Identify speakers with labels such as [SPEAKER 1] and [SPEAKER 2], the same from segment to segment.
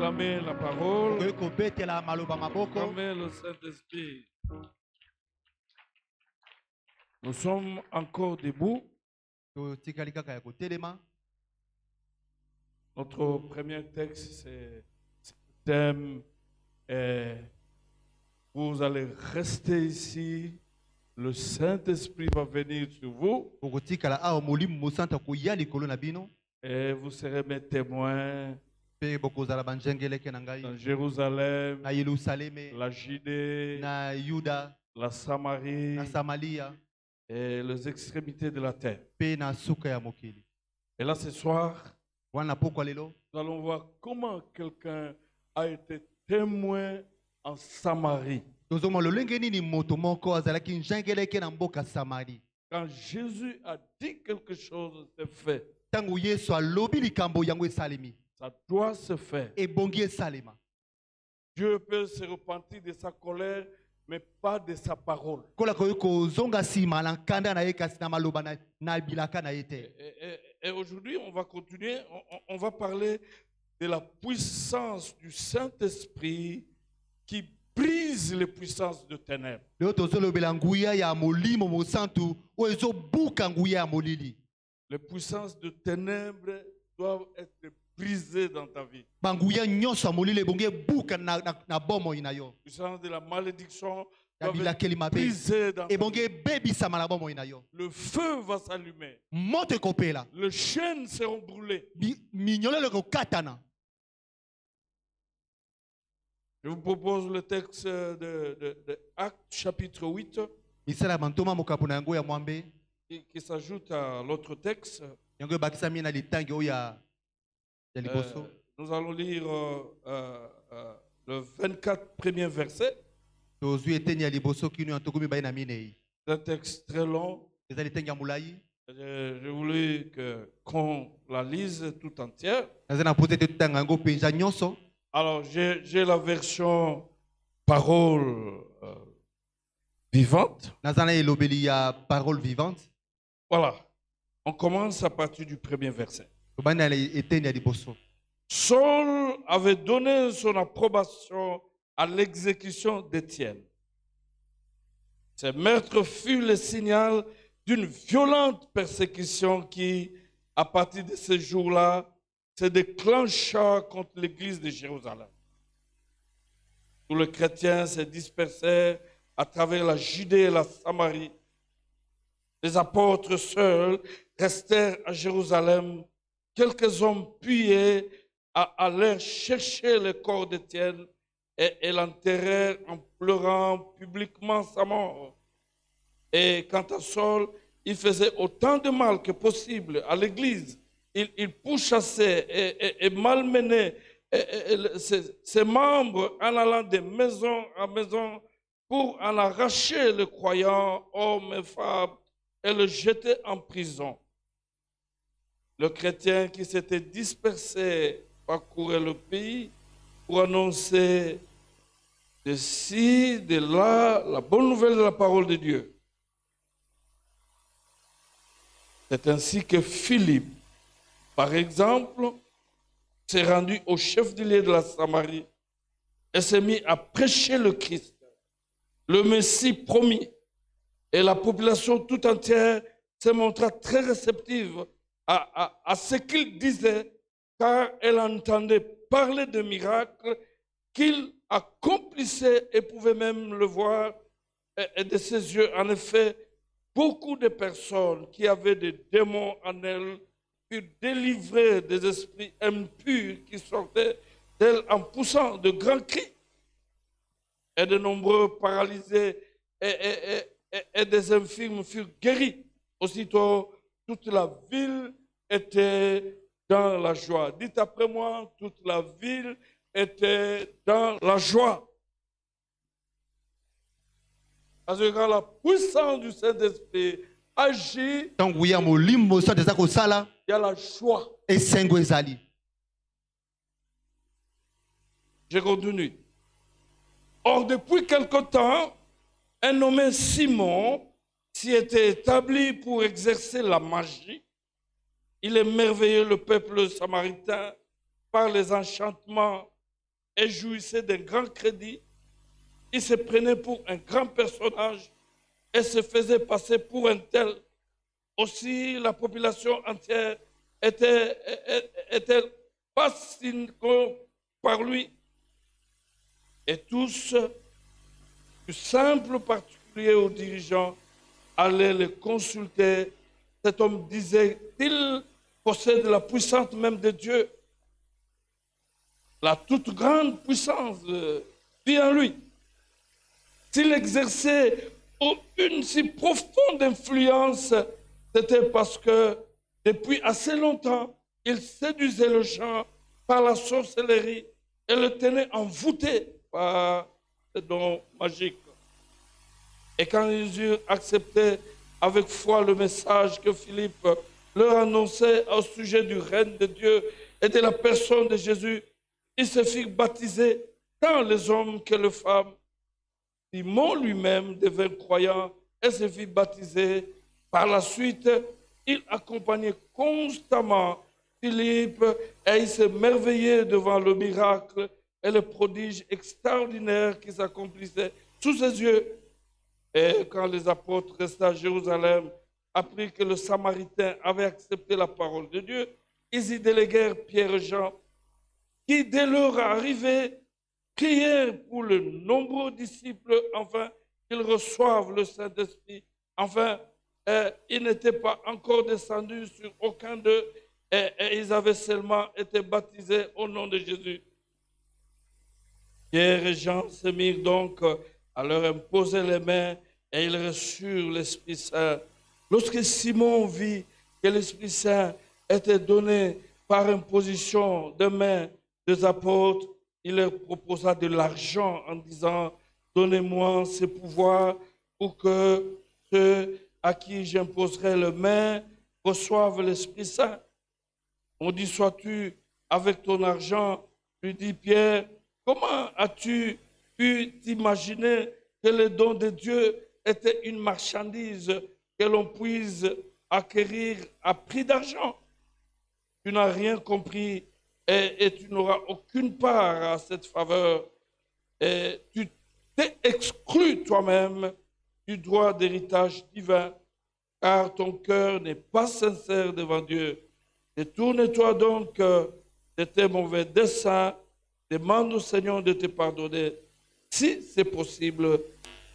[SPEAKER 1] acclamer la parole, acclamer le Saint-Esprit. Nous sommes encore debout. Notre premier texte, c'est le thème. Vous allez rester ici. Le Saint-Esprit va venir sur vous. Et vous serez mes témoins dans Jérusalem, la Judée, la Samarie et les extrémités de la terre. Et là, ce soir, nous allons voir comment quelqu'un a été témoin en Samarie. Quand Jésus a dit quelque chose, c'est fait. Ça doit se faire. Dieu peut se repentir de sa colère, mais pas de sa parole. Et aujourd'hui, on va continuer, on va parler de la puissance du Saint-Esprit qui brise les puissances de ténèbres. Les puissances de ténèbres doivent être brisées dans ta vie. Puissance de la malédiction doivent être brisées dans ta vie. Le feu va s'allumer. Les chaînes seront brûlées. Je vous propose le texte de Actes chapitre 8 qui s'ajoute à l'autre texte. Nous allons lire le 24 premier verset. C'est un texte très long. Je voulais qu'on la lise tout entière. Alors, j'ai la version parole vivante. Voilà. On commence à partir du premier verset. Saul avait donné son approbation à l'exécution d'Étienne. Ce meurtre fut le signal d'une violente persécution qui, à partir de ce jour-là, se déclencha contre l'église de Jérusalem. Tous les chrétiens se dispersèrent à travers la Judée et la Samarie. Les apôtres seuls restèrent à Jérusalem. Quelques hommes pieux allèrent chercher le corps d'Étienne et l'enterrèrent en pleurant publiquement sa mort. Et quant à Saul, il faisait autant de mal que possible à l'église. Il pourchassait et malmenait ses membres en allant de maison en maison pour en arracher les croyants, hommes et femmes, et le jeter en prison. Le chrétien qui s'était dispersé parcourait le pays pour annoncer de ci, de là, la bonne nouvelle de la parole de Dieu. C'est ainsi que Philippe, par exemple, s'est rendu au chef de l'île de la Samarie et s'est mis à prêcher le Christ, le Messie promis. Et la population tout entière s'est montrée très réceptive à ce qu'il disait, car elle entendait parler de miracles qu'il accomplissait et pouvait même le voir et de ses yeux. En effet, beaucoup de personnes qui avaient des démons en elles furent délivrées des esprits impurs qui sortaient d'elles en poussant de grands cris. Et de nombreux paralysés et des infirmes furent guéris. Aussitôt, toute la ville était dans la joie. Dites après moi, toute la ville était dans la joie. Parce que quand la puissance du Saint-Esprit agit, il y a la joie. Je continue. Or, depuis quelque temps, un nommé Simon s'y était établi pour exercer la magie. Il émerveillait le peuple samaritain par les enchantements et jouissait d'un grand crédit. Il se prenait pour un grand personnage et se faisait passer pour un tel. Aussi, la population entière était fascinée par lui. Et tous, du simple particulier aux dirigeants, allaient le consulter. Cet homme disait, il possède la puissance même de Dieu. La toute grande puissance vit en lui. S'il exerçait une si profonde influence, c'était parce que depuis assez longtemps, il séduisait les gens par la sorcellerie et le tenait envoûté par les dons magiques. Et quand ils eurent accepté avec foi le message que Philippe leur annonçait au sujet du règne de Dieu et de la personne de Jésus, ils se firent baptiser, tant les hommes que les femmes. Simon lui-même devint croyant et se fit baptiser. Par la suite, il accompagnait constamment Philippe et il s'émerveillait devant le miracle et le prodige extraordinaire qui s'accomplissait sous ses yeux. Et quand les apôtres restaient à Jérusalem, apprirent que le Samaritain avait accepté la parole de Dieu, ils y déléguèrent Pierre et Jean, qui dès leur arrivée prièrent pour le nombreux disciples, afin qu'ils reçoivent le Saint-Esprit. Enfin, ils n'étaient pas encore descendus sur aucun d'eux et ils avaient seulement été baptisés au nom de Jésus. Pierre et Jean se mirent donc à leur imposer les mains et ils reçurent l'Esprit Saint. Lorsque Simon vit que l'Esprit Saint était donné par imposition de main des apôtres, il leur proposa de l'argent en disant, donnez-moi ce pouvoir pour que ceux à qui j'imposerai les mains reçoivent l'Esprit Saint. On dit, sois-tu avec ton argent, lui dit Pierre, comment as-tu pu t'imaginer que le don de Dieu était une marchandise que l'on puisse acquérir à prix d'argent? Tu n'as rien compris et tu n'auras aucune part à cette faveur. Et tu t'es exclu toi-même du droit d'héritage divin, car ton cœur n'est pas sincère devant Dieu. Détourne-toi donc de tes mauvais desseins, demande au Seigneur de te pardonner, si c'est possible,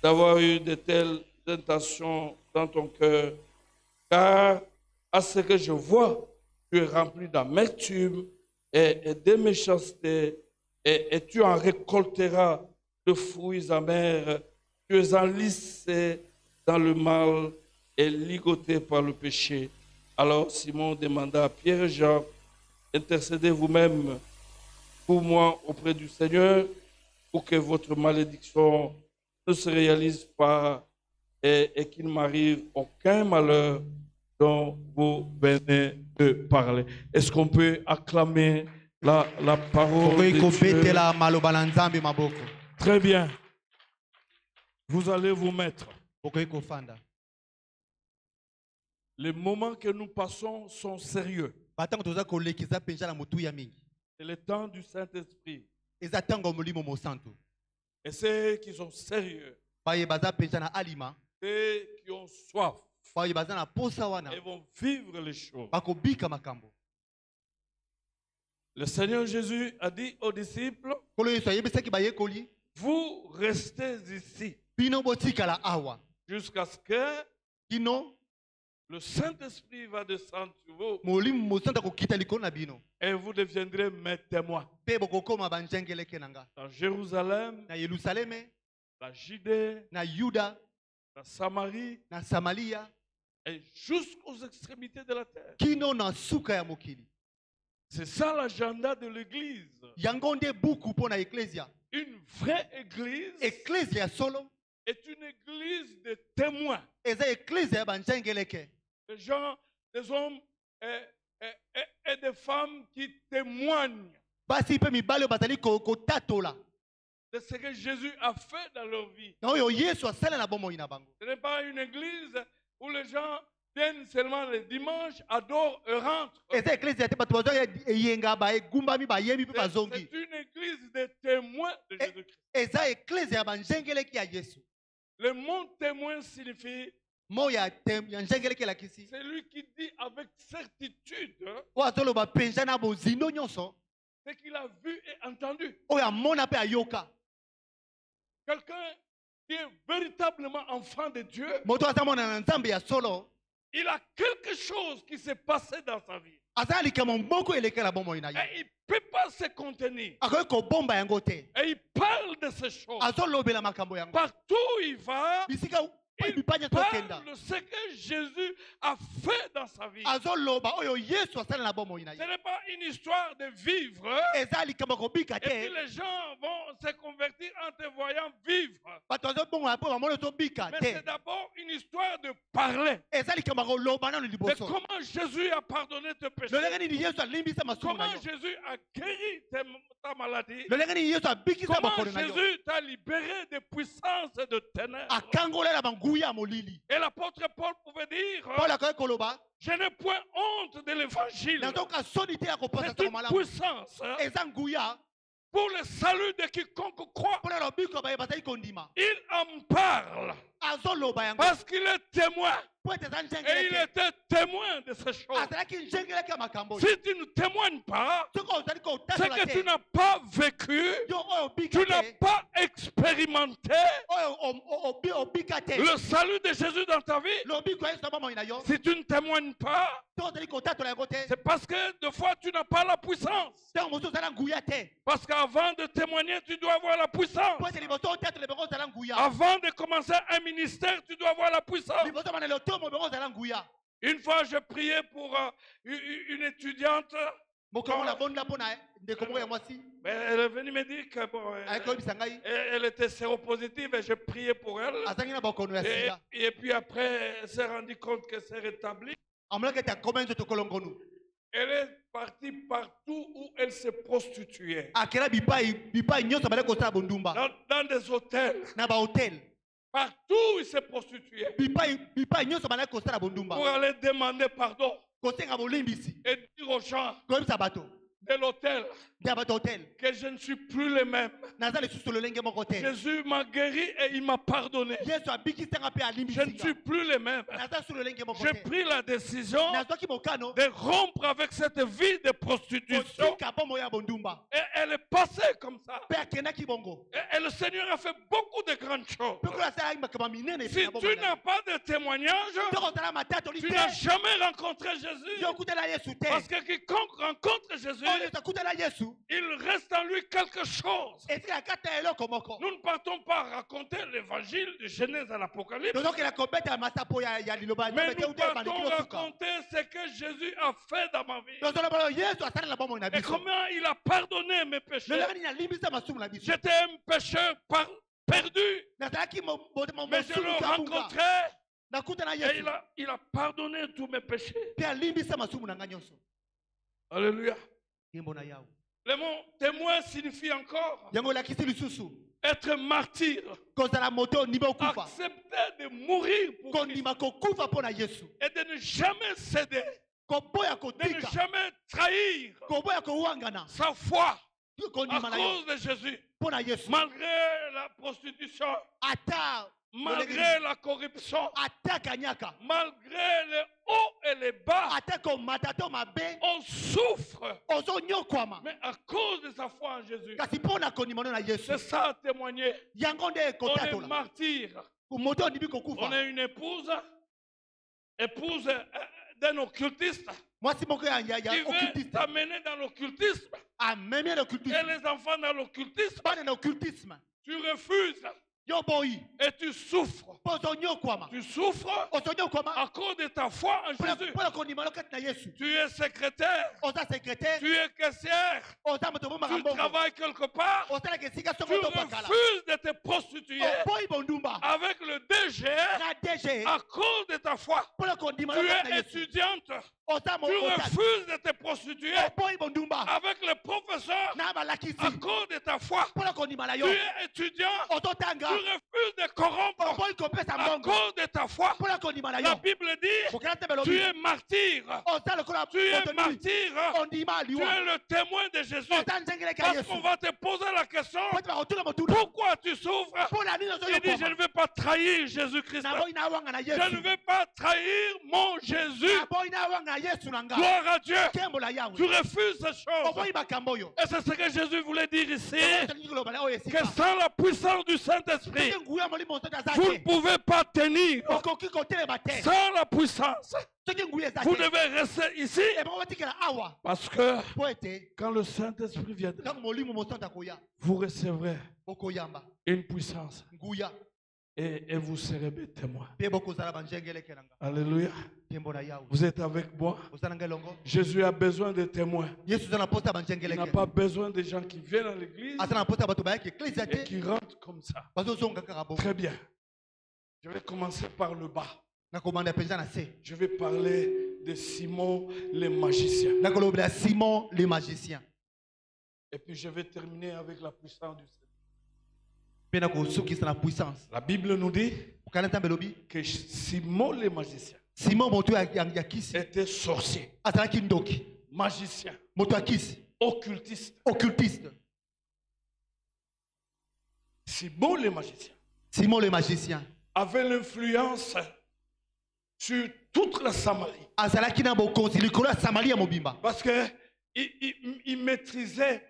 [SPEAKER 1] d'avoir eu de telles intentions dans ton cœur, car à ce que je vois, tu es rempli d'amertume et de méchanceté, et tu en récolteras de fruits amers. Tu es enlissé dans le mal et ligoté par le péché. Alors Simon demanda à Pierre et Jean, intercédez vous-même pour moi auprès du Seigneur, pour que votre malédiction ne se réalise pas et qu'il ne m'arrive aucun malheur dont vous venez de parler. Est-ce qu'on peut acclamer la parole de Dieu? Très bien. Vous allez vous mettre. Les moments que nous passons sont sérieux. C'est le temps du Saint-Esprit. Et ceux qui sont sérieux, ceux qui ont soif, ils vont vivre les choses. Le Seigneur Jésus a dit aux disciples, vous restez ici jusqu'à ce que le Saint-Esprit va descendre sur vous et vous deviendrez mes témoins. Dans Jérusalem, la Judée, la Samarie et jusqu'aux extrémités de la terre. C'est ça l'agenda de l'Église. Une vraie Église est une Église de témoins. Des gens, des hommes et des femmes qui témoignent de ce que Jésus a fait dans leur vie. Ce n'est pas une église où les gens viennent seulement le dimanche, adorent et rentrent. C'est une église de témoins. témoin de Jésus-Christ.
[SPEAKER 2] eza eklezia ya banzengeleki ya Yesu.
[SPEAKER 1] Le mot témoin signifie
[SPEAKER 2] Mo ya nzengeleki elakisi
[SPEAKER 1] c'est lui qui dit avec certitude
[SPEAKER 2] oyo azoloba mpenza na bozindo nyonso
[SPEAKER 1] ce qu'il a vu et entendu.
[SPEAKER 2] oyo amona mpe ayoka.
[SPEAKER 1] Quelqu'un qui est véritablement enfant de Dieu,
[SPEAKER 2] Moto aza mwana na Nzambe ya solo
[SPEAKER 1] il a quelque chose qui s'est passé dans sa vie.
[SPEAKER 2] aza likambo moko elekela bomoi na ye.
[SPEAKER 1] Et il ne peut pas se contenir.
[SPEAKER 2] Akoki kobomba yango te.
[SPEAKER 1] Et il parle de ces choses.
[SPEAKER 2] Azolobela makambo yango.
[SPEAKER 1] Partout où il va,
[SPEAKER 2] Bisika
[SPEAKER 1] il
[SPEAKER 2] bipanya tokenda.
[SPEAKER 1] parle de ce que Jésus a fait dans sa vie.
[SPEAKER 2] Azoloba oyo Yesu asala na bomoi na
[SPEAKER 1] Ce
[SPEAKER 2] ye.
[SPEAKER 1] n'est pas une histoire de vivre.
[SPEAKER 2] Eza likambo kobika
[SPEAKER 1] Et puis
[SPEAKER 2] te.
[SPEAKER 1] les gens vont se convertir en te voyant vivre.
[SPEAKER 2] Bato azobonga mpo bamona tobika
[SPEAKER 1] Mais
[SPEAKER 2] te.
[SPEAKER 1] c'est d'abord une histoire de parler.
[SPEAKER 2] Eza likambo koloba nano
[SPEAKER 1] De
[SPEAKER 2] liboso.
[SPEAKER 1] comment Jésus a pardonné tes péchés.
[SPEAKER 2] Lolenge nini Yesu alimbisa masumu na
[SPEAKER 1] Comment
[SPEAKER 2] yo.
[SPEAKER 1] Jésus a guéri ta maladie.
[SPEAKER 2] Lolenge nini Yesu abikisa
[SPEAKER 1] Comment
[SPEAKER 2] makolo na yo.
[SPEAKER 1] Jésus t'a libéré des puissances de ténèbres.
[SPEAKER 2] Akangolela banguya ya molili.
[SPEAKER 1] Et l'apôtre Paul pouvait dire,
[SPEAKER 2] Paul akoki koloba
[SPEAKER 1] je n'ai point honte de l'évangile.
[SPEAKER 2] nazoka soni te ya kopasa
[SPEAKER 1] C'est
[SPEAKER 2] sako
[SPEAKER 1] une
[SPEAKER 2] malamu.
[SPEAKER 1] puissance
[SPEAKER 2] Eza nguya
[SPEAKER 1] pour le salut de quiconque croit.
[SPEAKER 2] mpona lobiko baye bazali kondima.
[SPEAKER 1] Il en parle
[SPEAKER 2] Azoloba yango
[SPEAKER 1] parce qu'il est témoin.
[SPEAKER 2] po ete eza
[SPEAKER 1] Et il
[SPEAKER 2] nzengeleke.
[SPEAKER 1] était témoin de ces choses.
[SPEAKER 2] Azalaki nzengeleke ya makambo.
[SPEAKER 1] Si tu ne témoignes pas,
[SPEAKER 2] Soki ozali
[SPEAKER 1] c'est
[SPEAKER 2] kotatola
[SPEAKER 1] que tu
[SPEAKER 2] te
[SPEAKER 1] n'as pas vécu,
[SPEAKER 2] yo oyo
[SPEAKER 1] tu
[SPEAKER 2] obika
[SPEAKER 1] n'as
[SPEAKER 2] te
[SPEAKER 1] pas expérimenté
[SPEAKER 2] oyo obika te
[SPEAKER 1] le salut de Jésus dans ta vie.
[SPEAKER 2] lobiko ya Yesu na bomoi na yo
[SPEAKER 1] Si tu ne témoignes pas,
[SPEAKER 2] to ozali kotatola yango te
[SPEAKER 1] c'est parce que des fois tu n'as pas la puissance.
[SPEAKER 2] ntango mosusu ozala nguya te
[SPEAKER 1] Parce qu'avant de témoigner, tu dois avoir la puissance.
[SPEAKER 2] po ete liboso otatola ebongo ozala nguya
[SPEAKER 1] Avant de commencer un ministère, tu dois avoir la puissance.
[SPEAKER 2] liboso bana lotomo ebongo ozala nguya.
[SPEAKER 1] Une fois, je priais pour une étudiante.
[SPEAKER 2] Mokongo na bonda mpona ndeko moko ya mwasi
[SPEAKER 1] Mais elle est venue me dire que bon,
[SPEAKER 2] ayaki koyebisa ngai
[SPEAKER 1] elle était séropositive et je priais pour elle.
[SPEAKER 2] azangi na bakono ya
[SPEAKER 1] Et,
[SPEAKER 2] sida
[SPEAKER 1] et puis après, elle s'est rendue compte que c'est rétabli.
[SPEAKER 2] amonaki ete akoma nzoto kolongonu
[SPEAKER 1] Elle est partie partout où elle se prostituait.
[SPEAKER 2] akela bipai nyonso bali kosala bondumba
[SPEAKER 1] Dans des hôtels.
[SPEAKER 2] na bahotel
[SPEAKER 1] Partout où il se prostituait.
[SPEAKER 2] bipai nyonso bali kosala bondumba
[SPEAKER 1] Pour aller demander pardon.
[SPEAKER 2] kosenga bolimbisi
[SPEAKER 1] Et dire aux gens
[SPEAKER 2] koyebisa bato
[SPEAKER 1] de l'hôtel
[SPEAKER 2] ya bato hotel
[SPEAKER 1] que je ne suis plus le même.
[SPEAKER 2] naza lisusu lolenge moko te
[SPEAKER 1] Jésus m'a guéri et il m'a pardonné.
[SPEAKER 2] yesu abikisanga mpe
[SPEAKER 1] Je ne suis
[SPEAKER 2] alimbisinga
[SPEAKER 1] plus le même.
[SPEAKER 2] naza su lolenge moko
[SPEAKER 1] J'ai
[SPEAKER 2] te
[SPEAKER 1] pris la décision
[SPEAKER 2] nazwaki mokano
[SPEAKER 1] de rompre avec cette vie de prostitution.
[SPEAKER 2] kotika bomoi ya bondumba
[SPEAKER 1] Et elle est passée comme ça.
[SPEAKER 2] mpe akendaki bongo
[SPEAKER 1] Et le Seigneur a fait beaucoup de grandes choses.
[SPEAKER 2] mpe koyo asalaki makambo minene
[SPEAKER 1] Si tu n'as pas de témoignage,
[SPEAKER 2] toko ozala matatoli
[SPEAKER 1] tu
[SPEAKER 2] te
[SPEAKER 1] n'as jamais rencontré Jésus.
[SPEAKER 2] yo okutela yesu te
[SPEAKER 1] Parce que quiconque rencontre Jésus,
[SPEAKER 2] oyo yesu akutela yesu
[SPEAKER 1] il reste en lui quelque chose.
[SPEAKER 2] etika kata eloko moko
[SPEAKER 1] Nous ne partons pas raconter l'évangile de Genèse à l'Apocalypse,
[SPEAKER 2] tozokela kobeta masapo ya liloba ya
[SPEAKER 1] mais
[SPEAKER 2] Nzambe te
[SPEAKER 1] nous
[SPEAKER 2] uta ebandeki
[SPEAKER 1] partons
[SPEAKER 2] kosuka
[SPEAKER 1] raconter ce que Jésus a fait dans ma vie.
[SPEAKER 2] tozoloba oyo yesu asalela bomoi na
[SPEAKER 1] Et
[SPEAKER 2] biso
[SPEAKER 1] comment il a pardonné mes péchés.
[SPEAKER 2] lolenge nini alimbisa masumu na biso
[SPEAKER 1] J'étais un pécheur perdu,
[SPEAKER 2] nazalaki
[SPEAKER 1] mais je l'ai
[SPEAKER 2] mosumu kabunga
[SPEAKER 1] rencontré
[SPEAKER 2] nakutana
[SPEAKER 1] et
[SPEAKER 2] yesu
[SPEAKER 1] il a pardonné tous mes péchés.
[SPEAKER 2] mpe alimbisa masumu na ngai nyonso
[SPEAKER 1] Alléluia.
[SPEAKER 2] yembo na yawe
[SPEAKER 1] Le mot témoin signifie encore
[SPEAKER 2] yango elakisi lisusu
[SPEAKER 1] être martyr,
[SPEAKER 2] kozala moto ondima okufa
[SPEAKER 1] accepter de mourir pour Christ
[SPEAKER 2] kondima kokufa mpo na yesu
[SPEAKER 1] et de ne jamais céder,
[SPEAKER 2] koboya
[SPEAKER 1] de ne
[SPEAKER 2] kotika
[SPEAKER 1] jamais trahir
[SPEAKER 2] koboya kowangana
[SPEAKER 1] sa foi à
[SPEAKER 2] kondima na yo
[SPEAKER 1] cause de Jésus,
[SPEAKER 2] mpo na yesu
[SPEAKER 1] malgré la prostitution,
[SPEAKER 2] ata
[SPEAKER 1] malgré la corruption,
[SPEAKER 2] ata kanyaka
[SPEAKER 1] malgré les hauts et les bas.
[SPEAKER 2] ata komata to mabe
[SPEAKER 1] On souffre,
[SPEAKER 2] ozonyokwama
[SPEAKER 1] mais à cause de sa foi en Jésus.
[SPEAKER 2] kasi mpo na kondima no na yesu
[SPEAKER 1] C'est ça témoigner.
[SPEAKER 2] yango nde
[SPEAKER 1] On est
[SPEAKER 2] ekotatola
[SPEAKER 1] martyr.
[SPEAKER 2] moto ondimi
[SPEAKER 1] On
[SPEAKER 2] kokufa
[SPEAKER 1] est une épouse d'un occultiste
[SPEAKER 2] mwasi moko ya
[SPEAKER 1] qui veut
[SPEAKER 2] occultiste
[SPEAKER 1] t'amener dans l'occultisme.
[SPEAKER 2] amemi na
[SPEAKER 1] Et
[SPEAKER 2] occultisme
[SPEAKER 1] les enfants dans l'occultisme,
[SPEAKER 2] bana na occultisme
[SPEAKER 1] tu refuses
[SPEAKER 2] yo boyi
[SPEAKER 1] et tu souffres.
[SPEAKER 2] mpo ozonyokwama
[SPEAKER 1] Tu souffres
[SPEAKER 2] ozonyokwama
[SPEAKER 1] à cause de ta foi en Jésus.
[SPEAKER 2] mpo na kondima no kati na yesu
[SPEAKER 1] Tu es secrétaire,
[SPEAKER 2] oza secrétaire
[SPEAKER 1] tu es caissière,
[SPEAKER 2] oza moto bomaka
[SPEAKER 1] tu
[SPEAKER 2] mbongo
[SPEAKER 1] travailles quelque part,
[SPEAKER 2] osalaka esika
[SPEAKER 1] tu
[SPEAKER 2] soko to pakala
[SPEAKER 1] refuses de te prostituer
[SPEAKER 2] oboyi bondumba
[SPEAKER 1] avec le DG
[SPEAKER 2] na DG
[SPEAKER 1] à cause de ta foi,
[SPEAKER 2] mpona kondima
[SPEAKER 1] tu
[SPEAKER 2] lokota na
[SPEAKER 1] es
[SPEAKER 2] Yesu
[SPEAKER 1] étudiante,
[SPEAKER 2] oza
[SPEAKER 1] tu
[SPEAKER 2] mokonzi
[SPEAKER 1] refuses de te prostituer
[SPEAKER 2] oboyi bondumba
[SPEAKER 1] avec les professeurs
[SPEAKER 2] na balakisi
[SPEAKER 1] à cause de ta foi.
[SPEAKER 2] mpona kondima na
[SPEAKER 1] Tu
[SPEAKER 2] yo
[SPEAKER 1] es étudiant, tu
[SPEAKER 2] ozotanga
[SPEAKER 1] refuses de corrompre
[SPEAKER 2] oboyi kopesa
[SPEAKER 1] à
[SPEAKER 2] mbongo
[SPEAKER 1] cause de ta foi.
[SPEAKER 2] mpona kondima na
[SPEAKER 1] La
[SPEAKER 2] yo
[SPEAKER 1] Bible dit,
[SPEAKER 2] bokela te
[SPEAKER 1] tu
[SPEAKER 2] belobi
[SPEAKER 1] es martyr,
[SPEAKER 2] oza lokola
[SPEAKER 1] tu es
[SPEAKER 2] otoni
[SPEAKER 1] martyr,
[SPEAKER 2] ondima
[SPEAKER 1] tu
[SPEAKER 2] liwa
[SPEAKER 1] es le témoin de Jésus.
[SPEAKER 2] oza nzengeleka
[SPEAKER 1] Parce
[SPEAKER 2] Yesu
[SPEAKER 1] qu'on va te poser la question,
[SPEAKER 2] po te bakotuna motuna
[SPEAKER 1] pourquoi tu souffres?
[SPEAKER 2] mpona nini
[SPEAKER 1] Il dit, je ne
[SPEAKER 2] ozoyokoma
[SPEAKER 1] vais pas trahir Jésus-Christ.
[SPEAKER 2] naboyi nawanga na
[SPEAKER 1] Je ne
[SPEAKER 2] Yesu
[SPEAKER 1] vais pas trahir mon Jésus.
[SPEAKER 2] naboyi nawanga na Yesu na nga
[SPEAKER 1] Gloire à Dieu.
[SPEAKER 2] kembola
[SPEAKER 1] Tu
[SPEAKER 2] yawe
[SPEAKER 1] refuses ces choses.
[SPEAKER 2] oboyi makambo oyo
[SPEAKER 1] Et c'est ce que Jésus voulait dire ici.
[SPEAKER 2] otolingi koloba na oyo
[SPEAKER 1] Que
[SPEAKER 2] esika
[SPEAKER 1] sans la puissance du Saint-Esprit,
[SPEAKER 2] soki nguya molimo nzoto aza
[SPEAKER 1] vous ne
[SPEAKER 2] te
[SPEAKER 1] pouvez pas tenir.
[SPEAKER 2] okoki kotelema te
[SPEAKER 1] Sans la puissance,
[SPEAKER 2] soki nguya eza
[SPEAKER 1] vous
[SPEAKER 2] te
[SPEAKER 1] devez rester ici.
[SPEAKER 2] ebongo batikela awa
[SPEAKER 1] Parce que
[SPEAKER 2] po ete
[SPEAKER 1] quand le Saint-Esprit viendra,
[SPEAKER 2] ntango molimo mosantu akoya
[SPEAKER 1] vous recevrez
[SPEAKER 2] bokoyamba
[SPEAKER 1] une puissance
[SPEAKER 2] nguya
[SPEAKER 1] et vous serez mes témoins.
[SPEAKER 2] mpe bokozala banjengeleke na nga
[SPEAKER 1] Alléluia.
[SPEAKER 2] nkembo na yawe
[SPEAKER 1] Vous êtes avec moi.
[SPEAKER 2] oza na nga elongo
[SPEAKER 1] Jésus a besoin de témoins.
[SPEAKER 2] yesu aza na posa ya
[SPEAKER 1] Il n'a
[SPEAKER 2] banjengeleke
[SPEAKER 1] pas besoin de gens qui viennent à l'église
[SPEAKER 2] aza na posa ya bato bayaki eklezia
[SPEAKER 1] et
[SPEAKER 2] te
[SPEAKER 1] qui rentrent comme ça.
[SPEAKER 2] bazozonga kaka bongo
[SPEAKER 1] Très bien. Je vais commencer par le bas.
[SPEAKER 2] nakomanda mpenza na se
[SPEAKER 1] Je vais parler de Simon le magicien.
[SPEAKER 2] nakolobela simon le magicien
[SPEAKER 1] Et puis je vais terminer avec la puissance du Seigneur.
[SPEAKER 2] mpe nakosukisa na puissance
[SPEAKER 1] La Bible nous dit
[SPEAKER 2] okana nzambe elobi
[SPEAKER 1] que Simon le magicien
[SPEAKER 2] simon moto ya kisi
[SPEAKER 1] était sorcier,
[SPEAKER 2] azalaki ndoki
[SPEAKER 1] magicien,
[SPEAKER 2] moto ya kisi
[SPEAKER 1] occultiste.
[SPEAKER 2] occultiste
[SPEAKER 1] Simon le magicien
[SPEAKER 2] simon le magicien
[SPEAKER 1] avait l'influence sur toute la Samarie.
[SPEAKER 2] azalaki na bokonzi likolo ya samari ya mobimba
[SPEAKER 1] Parce qu'il maîtrisait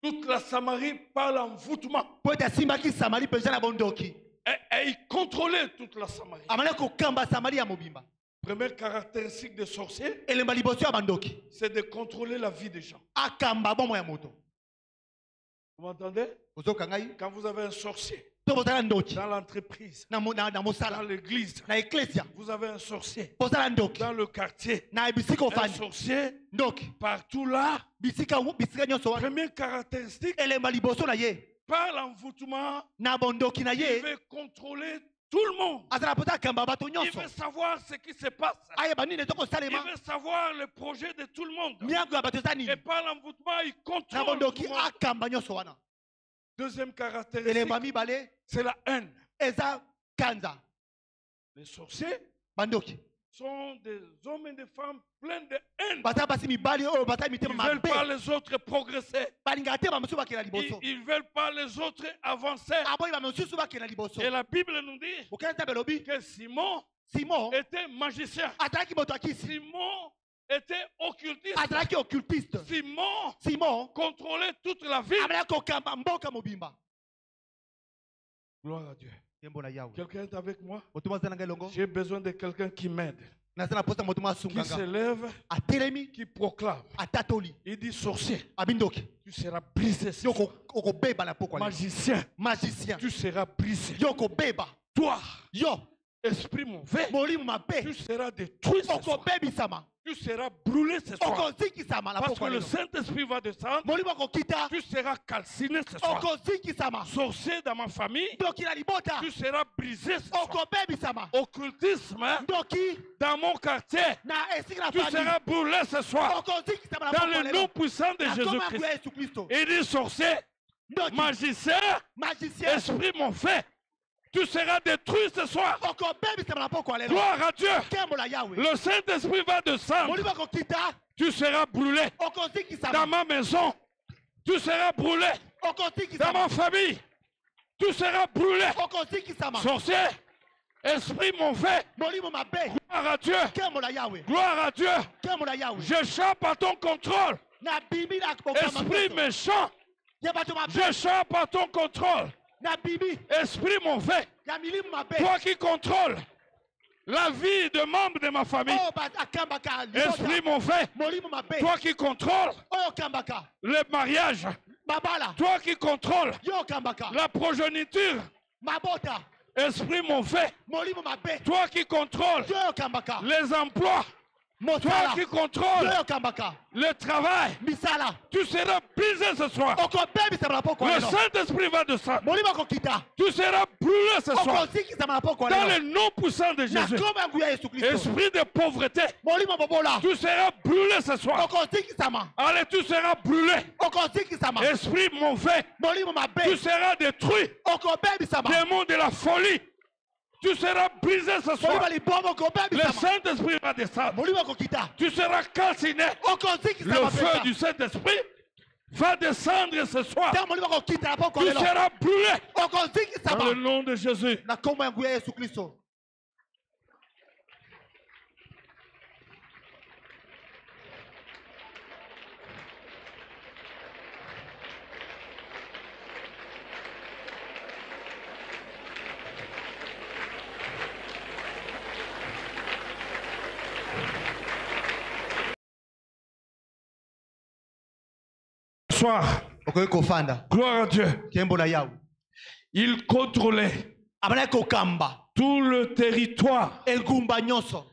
[SPEAKER 1] toute la Samarie par l'envoûtement.
[SPEAKER 2] po ete asimbaki samari mpenza na bondoki
[SPEAKER 1] Et il contrôlait toute la Samarie.
[SPEAKER 2] amali kokamba samari ya mobimba
[SPEAKER 1] Première caractéristique des sorciers,
[SPEAKER 2] elemba liboso ya bandoki
[SPEAKER 1] c'est de contrôler la vie des gens.
[SPEAKER 2] akamba bomo ya moto
[SPEAKER 1] Vous m'entendez?
[SPEAKER 2] ozoka ngai
[SPEAKER 1] Quand vous avez un sorcier
[SPEAKER 2] to bozala ndoki
[SPEAKER 1] dans l'entreprise,
[SPEAKER 2] na
[SPEAKER 1] dans
[SPEAKER 2] mosala
[SPEAKER 1] l'église,
[SPEAKER 2] na eklesia
[SPEAKER 1] vous avez un sorcier
[SPEAKER 2] bozala ndoki
[SPEAKER 1] dans le quartier,
[SPEAKER 2] na bisika
[SPEAKER 1] un
[SPEAKER 2] ofandi
[SPEAKER 1] sorcier
[SPEAKER 2] ndoki
[SPEAKER 1] partout là.
[SPEAKER 2] bisika nyonso wana
[SPEAKER 1] Première caractéristique,
[SPEAKER 2] elemba liboso na ye
[SPEAKER 1] par l'envoûtement,
[SPEAKER 2] na bondoki na
[SPEAKER 1] il
[SPEAKER 2] ye
[SPEAKER 1] veut contrôler tout le monde.
[SPEAKER 2] azala mposa akamba bato
[SPEAKER 1] Il
[SPEAKER 2] nyonso
[SPEAKER 1] veut savoir ce qui se passe.
[SPEAKER 2] ayeba nini
[SPEAKER 1] Il
[SPEAKER 2] ezokosalema
[SPEAKER 1] veut savoir le projet de tout le monde.
[SPEAKER 2] miango ya bato eza nini
[SPEAKER 1] Et par l'envoûtement, il
[SPEAKER 2] na
[SPEAKER 1] contrôle
[SPEAKER 2] bondoki
[SPEAKER 1] tout le monde.
[SPEAKER 2] akamba nyonso wana
[SPEAKER 1] Deuxième caractéristique,
[SPEAKER 2] elemba mibale
[SPEAKER 1] c'est la haine.
[SPEAKER 2] eza kanza
[SPEAKER 1] Les sorciers
[SPEAKER 2] bandoki
[SPEAKER 1] sont des hommes et des femmes pleins de haine.
[SPEAKER 2] baza basi mibali oyo baza
[SPEAKER 1] Ils
[SPEAKER 2] mitema
[SPEAKER 1] ne veulent pas
[SPEAKER 2] mabe
[SPEAKER 1] les autres progresser.
[SPEAKER 2] balingaka te bamosusu bakela liboso
[SPEAKER 1] Ils ne veulent pas les autres avancer.
[SPEAKER 2] aboyi bamosusu bakela liboso
[SPEAKER 1] Et la Bible nous dit
[SPEAKER 2] okena nzambe elobi
[SPEAKER 1] que Simon
[SPEAKER 2] simon
[SPEAKER 1] était magicien.
[SPEAKER 2] azalaki moto ya kisi
[SPEAKER 1] Simon était occultiste.
[SPEAKER 2] azalaki occultiste
[SPEAKER 1] Simon
[SPEAKER 2] simon
[SPEAKER 1] contrôlait toute la ville.
[SPEAKER 2] amalaki kokamba mboka mobimba
[SPEAKER 1] Gloire à Dieu.
[SPEAKER 2] yembo na yawe
[SPEAKER 1] Quelqu'un est avec moi?
[SPEAKER 2] moto aza na ngai elongo
[SPEAKER 1] J'ai besoin de quelqu'un qui m'aide,
[SPEAKER 2] naza na posa moto
[SPEAKER 1] qui
[SPEAKER 2] asunganga
[SPEAKER 1] se lève,
[SPEAKER 2] atelemi
[SPEAKER 1] qui proclame.
[SPEAKER 2] atatoli
[SPEAKER 1] Il dit sorcier,
[SPEAKER 2] abindoki
[SPEAKER 1] tu seras brisé. ce
[SPEAKER 2] yo
[SPEAKER 1] soir.
[SPEAKER 2] okobeba na pokwa lelo.
[SPEAKER 1] Magicien,
[SPEAKER 2] magicien
[SPEAKER 1] tu seras brisé.
[SPEAKER 2] yo okobeba
[SPEAKER 1] Toi,
[SPEAKER 2] yo
[SPEAKER 1] esprit mauvais,
[SPEAKER 2] molimo mabe
[SPEAKER 1] tu seras détruit ce soir.
[SPEAKER 2] okobebisama
[SPEAKER 1] Tu seras brûlé ce soir.
[SPEAKER 2] okozikisama na
[SPEAKER 1] Parce que
[SPEAKER 2] pokwa
[SPEAKER 1] le
[SPEAKER 2] lelo
[SPEAKER 1] Saint-Esprit va descendre.
[SPEAKER 2] molimo akokita
[SPEAKER 1] Tu seras calciné ce soir.
[SPEAKER 2] okozikisama
[SPEAKER 1] Sorcier dans ma famille,
[SPEAKER 2] ndoki na libota
[SPEAKER 1] tu seras brisé ce soir.
[SPEAKER 2] okobebisama
[SPEAKER 1] Occultisme hein,
[SPEAKER 2] ndoki
[SPEAKER 1] dans mon quartier,
[SPEAKER 2] na esika na
[SPEAKER 1] tu
[SPEAKER 2] fandi
[SPEAKER 1] seras brûlé ce soir.
[SPEAKER 2] okozikisama na
[SPEAKER 1] Dans
[SPEAKER 2] pokwa
[SPEAKER 1] le
[SPEAKER 2] lelo
[SPEAKER 1] nom puissant de
[SPEAKER 2] akoma ya
[SPEAKER 1] Jésus-Christ.
[SPEAKER 2] yesu kristo
[SPEAKER 1] Il dit sorcier,
[SPEAKER 2] ndoki
[SPEAKER 1] magicien,
[SPEAKER 2] magicien
[SPEAKER 1] esprit mauvais, tu seras détruit ce soir.
[SPEAKER 2] okobebisama na pokwa lelo
[SPEAKER 1] Gloire à Dieu.
[SPEAKER 2] nkembo na yawe
[SPEAKER 1] Le Saint-Esprit va descendre.
[SPEAKER 2] molimo akokita
[SPEAKER 1] Tu seras brûlé dans
[SPEAKER 2] okozikisama
[SPEAKER 1] ma maison. Tu seras brûlé dans
[SPEAKER 2] okozikisama
[SPEAKER 1] ma famille. Tu seras brûlé.
[SPEAKER 2] okozikisama
[SPEAKER 1] Sorcier, esprit mauvais,
[SPEAKER 2] molimo mabe
[SPEAKER 1] gloire à Dieu.
[SPEAKER 2] nkembo na yawe
[SPEAKER 1] Gloire à Dieu.
[SPEAKER 2] nkembo na yawe
[SPEAKER 1] J'échappe à ton contrôle.
[SPEAKER 2] na bibi na
[SPEAKER 1] Esprit méchant,
[SPEAKER 2] ya bato mabe
[SPEAKER 1] j'échappe à ton contrôle.
[SPEAKER 2] na bibi
[SPEAKER 1] Esprit mauvais,
[SPEAKER 2] ya milimo mabe
[SPEAKER 1] toi qui contrôles la vie de membres de ma famille.
[SPEAKER 2] oyo akambaka
[SPEAKER 1] Esprit
[SPEAKER 2] libota
[SPEAKER 1] mauvais,
[SPEAKER 2] molimo mabe
[SPEAKER 1] toi qui contrôles
[SPEAKER 2] oyo okambaka
[SPEAKER 1] le mariage.
[SPEAKER 2] babala
[SPEAKER 1] Toi qui contrôles
[SPEAKER 2] yo okambaka
[SPEAKER 1] la progéniture. Toi
[SPEAKER 2] Mosala.
[SPEAKER 1] qui contrôles
[SPEAKER 2] Yoyo kambaka.
[SPEAKER 1] le travail,
[SPEAKER 2] Misala.
[SPEAKER 1] tu seras brisé ce soir.
[SPEAKER 2] Okobebi sama na poko
[SPEAKER 1] Le
[SPEAKER 2] lelo.
[SPEAKER 1] Saint-Esprit va descendre.
[SPEAKER 2] Molimo kokita.
[SPEAKER 1] Tu seras brûlé ce soir.
[SPEAKER 2] Okoziki sama na poko
[SPEAKER 1] Dans le
[SPEAKER 2] lelo.
[SPEAKER 1] nom puissant de
[SPEAKER 2] Na
[SPEAKER 1] Jésus.
[SPEAKER 2] koma nguya Yesu Kristo.
[SPEAKER 1] Esprit de pauvreté,
[SPEAKER 2] Molimo bobola.
[SPEAKER 1] tu seras brûlé ce soir.
[SPEAKER 2] Okoziki sama.
[SPEAKER 1] Allez, tu seras brûlé.
[SPEAKER 2] Okoziki sama.
[SPEAKER 1] Esprit mauvais,
[SPEAKER 2] Molimo
[SPEAKER 1] tu
[SPEAKER 2] mabe.
[SPEAKER 1] seras détruit.
[SPEAKER 2] Okobebi sama.
[SPEAKER 1] Démon de la folie, tu seras brisé ce soir.
[SPEAKER 2] Molimo libomo okobebi
[SPEAKER 1] Le
[SPEAKER 2] sama.
[SPEAKER 1] Saint-Esprit va descendre.
[SPEAKER 2] Molimo kokita.
[SPEAKER 1] Tu seras calciné.
[SPEAKER 2] Okoziki
[SPEAKER 1] Le
[SPEAKER 2] sama.
[SPEAKER 1] feu du Saint-Esprit va descendre ce soir.
[SPEAKER 2] Ta molimo kokita na poko
[SPEAKER 1] Tu
[SPEAKER 2] lelo.
[SPEAKER 1] seras brûlé
[SPEAKER 2] Okoziki
[SPEAKER 1] dans le
[SPEAKER 2] sama.
[SPEAKER 1] nom de Jésus.
[SPEAKER 2] Na koma nguya Yesu Kristo.
[SPEAKER 1] Soir,
[SPEAKER 2] Okoki kofanda.
[SPEAKER 1] gloire à Dieu.
[SPEAKER 2] Kembo na yawe.
[SPEAKER 1] Il contrôlait
[SPEAKER 2] Abana kokamba.
[SPEAKER 1] tout le territoire
[SPEAKER 2] Engumba nyonso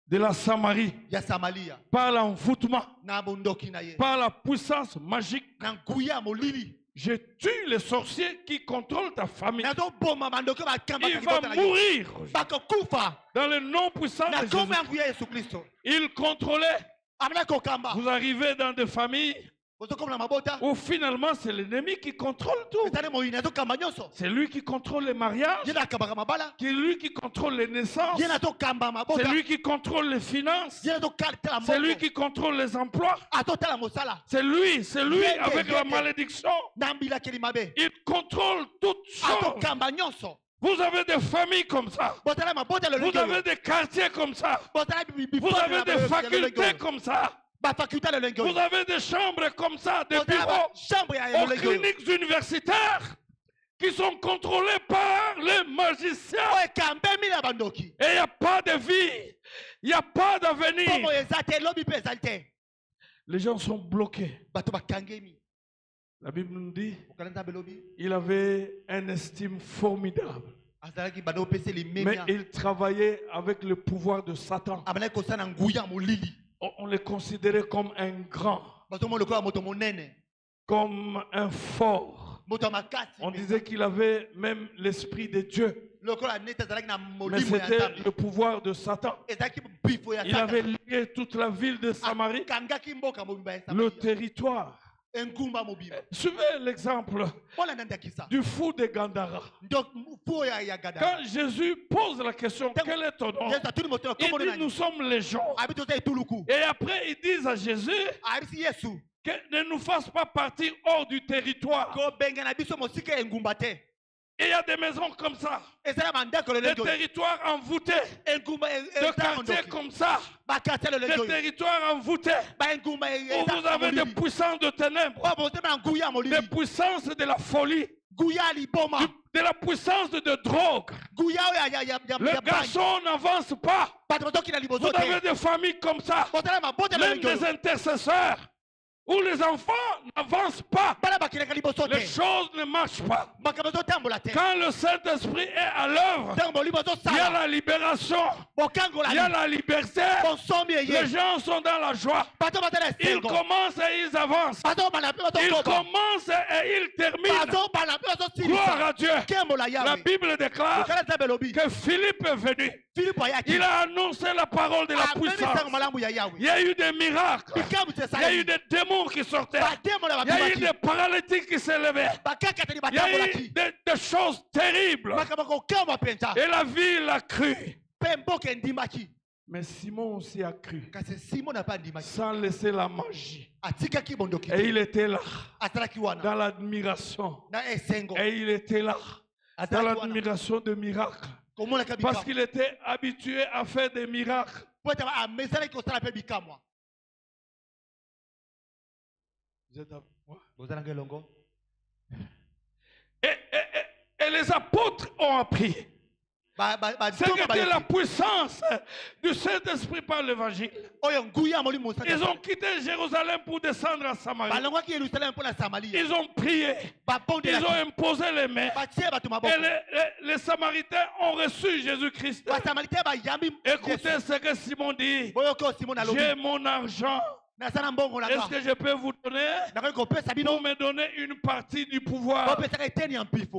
[SPEAKER 1] de la Samarie
[SPEAKER 2] ya Samaria.
[SPEAKER 1] par l'envoûtement,
[SPEAKER 2] Na bondoki na ye.
[SPEAKER 1] par la puissance magique.
[SPEAKER 2] Na nguya molili.
[SPEAKER 1] Je tue les sorciers qui contrôlent ta famille.
[SPEAKER 2] Na do boma mandoko ba kamba
[SPEAKER 1] Il va mourir
[SPEAKER 2] Bako kufa.
[SPEAKER 1] dans le nom puissant
[SPEAKER 2] Na
[SPEAKER 1] de
[SPEAKER 2] koma
[SPEAKER 1] Jésus.
[SPEAKER 2] nguya Yesu Kristo.
[SPEAKER 1] Il contrôlait.
[SPEAKER 2] Abana kokamba.
[SPEAKER 1] Vous arrivez dans des familles
[SPEAKER 2] Botoko na mabota.
[SPEAKER 1] où finalement c'est l'ennemi qui contrôle tout.
[SPEAKER 2] Etane mo ina to kamba nyonso.
[SPEAKER 1] C'est lui qui contrôle les mariages,
[SPEAKER 2] Yena kamba mabala.
[SPEAKER 1] c'est lui qui contrôle les naissances,
[SPEAKER 2] Yena to kamba mabota.
[SPEAKER 1] c'est lui qui contrôle les finances,
[SPEAKER 2] Yena to kalta la
[SPEAKER 1] c'est lui qui contrôle les emplois.
[SPEAKER 2] Atota la mosala.
[SPEAKER 1] C'est lui
[SPEAKER 2] Yende,
[SPEAKER 1] avec la
[SPEAKER 2] yende.
[SPEAKER 1] malédiction.
[SPEAKER 2] Nambila kelimabe.
[SPEAKER 1] Il contrôle toutes
[SPEAKER 2] Ato
[SPEAKER 1] choses.
[SPEAKER 2] kamba nyonso.
[SPEAKER 1] Vous avez des familles comme ça.
[SPEAKER 2] Botala mabota le
[SPEAKER 1] Vous
[SPEAKER 2] lengo.
[SPEAKER 1] avez des quartiers comme ça.
[SPEAKER 2] Botala
[SPEAKER 1] Vous avez des facultés comme ça.
[SPEAKER 2] Ba faculté le lengo.
[SPEAKER 1] Vous avez des chambres comme ça, des
[SPEAKER 2] Botala ba
[SPEAKER 1] bureaux
[SPEAKER 2] chambre ya
[SPEAKER 1] aux
[SPEAKER 2] le lengo.
[SPEAKER 1] cliniques universitaires qui sont contrôlés par les magiciens.
[SPEAKER 2] Oye kambe mila bandoki.
[SPEAKER 1] Et il n'y a pas de vie. Il n'y a pas
[SPEAKER 2] Pomo
[SPEAKER 1] d'avenir.
[SPEAKER 2] ezate lobi pe ezate.
[SPEAKER 1] Les gens sont bloqués.
[SPEAKER 2] Bato bakangemi.
[SPEAKER 1] La Bible nous dit
[SPEAKER 2] Okalanda belobi.
[SPEAKER 1] il avait une estime formidable.
[SPEAKER 2] Azalaki bado pese li
[SPEAKER 1] Mais
[SPEAKER 2] memia.
[SPEAKER 1] il travaillait avec le pouvoir de Satan.
[SPEAKER 2] Abana ko sana nguya molili.
[SPEAKER 1] On le considérait comme un grand,
[SPEAKER 2] Bato mo lokola moto monene.
[SPEAKER 1] comme un fort.
[SPEAKER 2] Moto makasi.
[SPEAKER 1] On disait qu'il avait même l'esprit de Dieu.
[SPEAKER 2] Lokola neta azalaki na
[SPEAKER 1] Mais
[SPEAKER 2] molimo ya
[SPEAKER 1] c'était
[SPEAKER 2] Nzambe.
[SPEAKER 1] le pouvoir de Satan.
[SPEAKER 2] Ezalaki bifo ya
[SPEAKER 1] Il avait
[SPEAKER 2] Satan.
[SPEAKER 1] lié toute la ville de Samarie,
[SPEAKER 2] Kangaki mboka mobimba ya
[SPEAKER 1] le
[SPEAKER 2] Samaria.
[SPEAKER 1] territoire.
[SPEAKER 2] Engumba mobimba.
[SPEAKER 1] Suivez l'exemple
[SPEAKER 2] Ola nanda kisa.
[SPEAKER 1] du fou de Gandara.
[SPEAKER 2] Donc fo ya gada.
[SPEAKER 1] Quand Jésus pose la question, quel est ton nom?
[SPEAKER 2] Yesu atuni moto
[SPEAKER 1] Il
[SPEAKER 2] komo
[SPEAKER 1] dit,
[SPEAKER 2] nani.
[SPEAKER 1] nous sommes légions.
[SPEAKER 2] Abito te tuluku.
[SPEAKER 1] Et après, ils disent à Jésus
[SPEAKER 2] Abisi Yesu.
[SPEAKER 1] que ne nous fasse pas partir hors du territoire.
[SPEAKER 2] Ko benga na biso mosika engumba te.
[SPEAKER 1] Et il y a des maisons comme ça,
[SPEAKER 2] Ezala mandako le
[SPEAKER 1] des
[SPEAKER 2] lengo.
[SPEAKER 1] territoires envoûtés,
[SPEAKER 2] Engumba
[SPEAKER 1] des quartiers comme ça,
[SPEAKER 2] ba kata le
[SPEAKER 1] des
[SPEAKER 2] lengo.
[SPEAKER 1] territoires envoûtés,
[SPEAKER 2] Ba engumba
[SPEAKER 1] où vous avez des puissances de ténèbres,
[SPEAKER 2] Ba bote na nguya molili.
[SPEAKER 1] des puissances de la folie,
[SPEAKER 2] Guya liboma.
[SPEAKER 1] de la puissance de drogue.
[SPEAKER 2] Guya ya
[SPEAKER 1] Le garçon n'avance pas.
[SPEAKER 2] Bato toki na
[SPEAKER 1] Vous
[SPEAKER 2] liboso
[SPEAKER 1] avez
[SPEAKER 2] te.
[SPEAKER 1] des familles comme ça,
[SPEAKER 2] Botala mabote le
[SPEAKER 1] même
[SPEAKER 2] lengo.
[SPEAKER 1] des intercesseurs, où les enfants n'avancent pas.
[SPEAKER 2] Bala bakileka liboso
[SPEAKER 1] Les
[SPEAKER 2] te.
[SPEAKER 1] choses ne marchent pas.
[SPEAKER 2] Bakaboto tambola te.
[SPEAKER 1] Quand le Saint-Esprit est à l'œuvre,
[SPEAKER 2] Tango liboso
[SPEAKER 1] il y a
[SPEAKER 2] sala.
[SPEAKER 1] la libération,
[SPEAKER 2] Bokango
[SPEAKER 1] il y a
[SPEAKER 2] la.
[SPEAKER 1] la liberté.
[SPEAKER 2] Bonsomi
[SPEAKER 1] Les
[SPEAKER 2] ye.
[SPEAKER 1] gens sont dans la joie.
[SPEAKER 2] Bato batala
[SPEAKER 1] Ils
[SPEAKER 2] sengo.
[SPEAKER 1] commencent et ils avancent.
[SPEAKER 2] Bato bala pe bato
[SPEAKER 1] Ils
[SPEAKER 2] koba.
[SPEAKER 1] commencent et ils terminent.
[SPEAKER 2] Bato bala pe bato
[SPEAKER 1] Gloire
[SPEAKER 2] silisa.
[SPEAKER 1] à Dieu.
[SPEAKER 2] Kembo la
[SPEAKER 1] La
[SPEAKER 2] yawe.
[SPEAKER 1] Bible déclare
[SPEAKER 2] Okala tabe lobi.
[SPEAKER 1] que Philippe est venu.
[SPEAKER 2] Philippe ayaki.
[SPEAKER 1] Il a annoncé la parole de la
[SPEAKER 2] Amemi sango
[SPEAKER 1] puissance.
[SPEAKER 2] malamu ya yawe.
[SPEAKER 1] Il y a eu des miracles.
[SPEAKER 2] Bikabu te
[SPEAKER 1] Il y a eu
[SPEAKER 2] sai.
[SPEAKER 1] des démons qui sortaient.
[SPEAKER 2] Bademo la
[SPEAKER 1] Il y a eu
[SPEAKER 2] babaki.
[SPEAKER 1] des paralytiques qui s'élevaient.
[SPEAKER 2] Bakaka te
[SPEAKER 1] Il y a
[SPEAKER 2] batambola
[SPEAKER 1] eu
[SPEAKER 2] ki.
[SPEAKER 1] des choses terribles.
[SPEAKER 2] Bakabako kamba penza.
[SPEAKER 1] Et la ville a cru.
[SPEAKER 2] Pemboke ndimaki.
[SPEAKER 1] Mais Simon aussi a cru.
[SPEAKER 2] Kasi Simon n'a pas ndimaki.
[SPEAKER 1] Sans laisser la magie.
[SPEAKER 2] Atika ki bondoki.
[SPEAKER 1] Et il était là.
[SPEAKER 2] Atalaki wana.
[SPEAKER 1] Dans l'admiration.
[SPEAKER 2] Na esengo.
[SPEAKER 1] Et il était là. Dans
[SPEAKER 2] Atalaki wana.
[SPEAKER 1] l'admiration de miracles.
[SPEAKER 2] Komona kabika.
[SPEAKER 1] Parce qu'il était habitué à faire des miracles.
[SPEAKER 2] Pota amesala ki osala pe bikamwa.
[SPEAKER 1] Vous êtes avec moi?
[SPEAKER 2] Bozala ngelongo.
[SPEAKER 1] Et les apôtres ont appris. C'est que c'était la puissance du Saint-Esprit par l'évangile. Ils ont quitté Jérusalem pour descendre à Samarie. Ils ont prié. Ils ont imposé les mains. Et les Samaritains ont reçu Jésus-Christ. Écoutez ce que Simon dit. J'ai mon argent. Est-ce que je peux vous donner pour me donner une partie du pouvoir?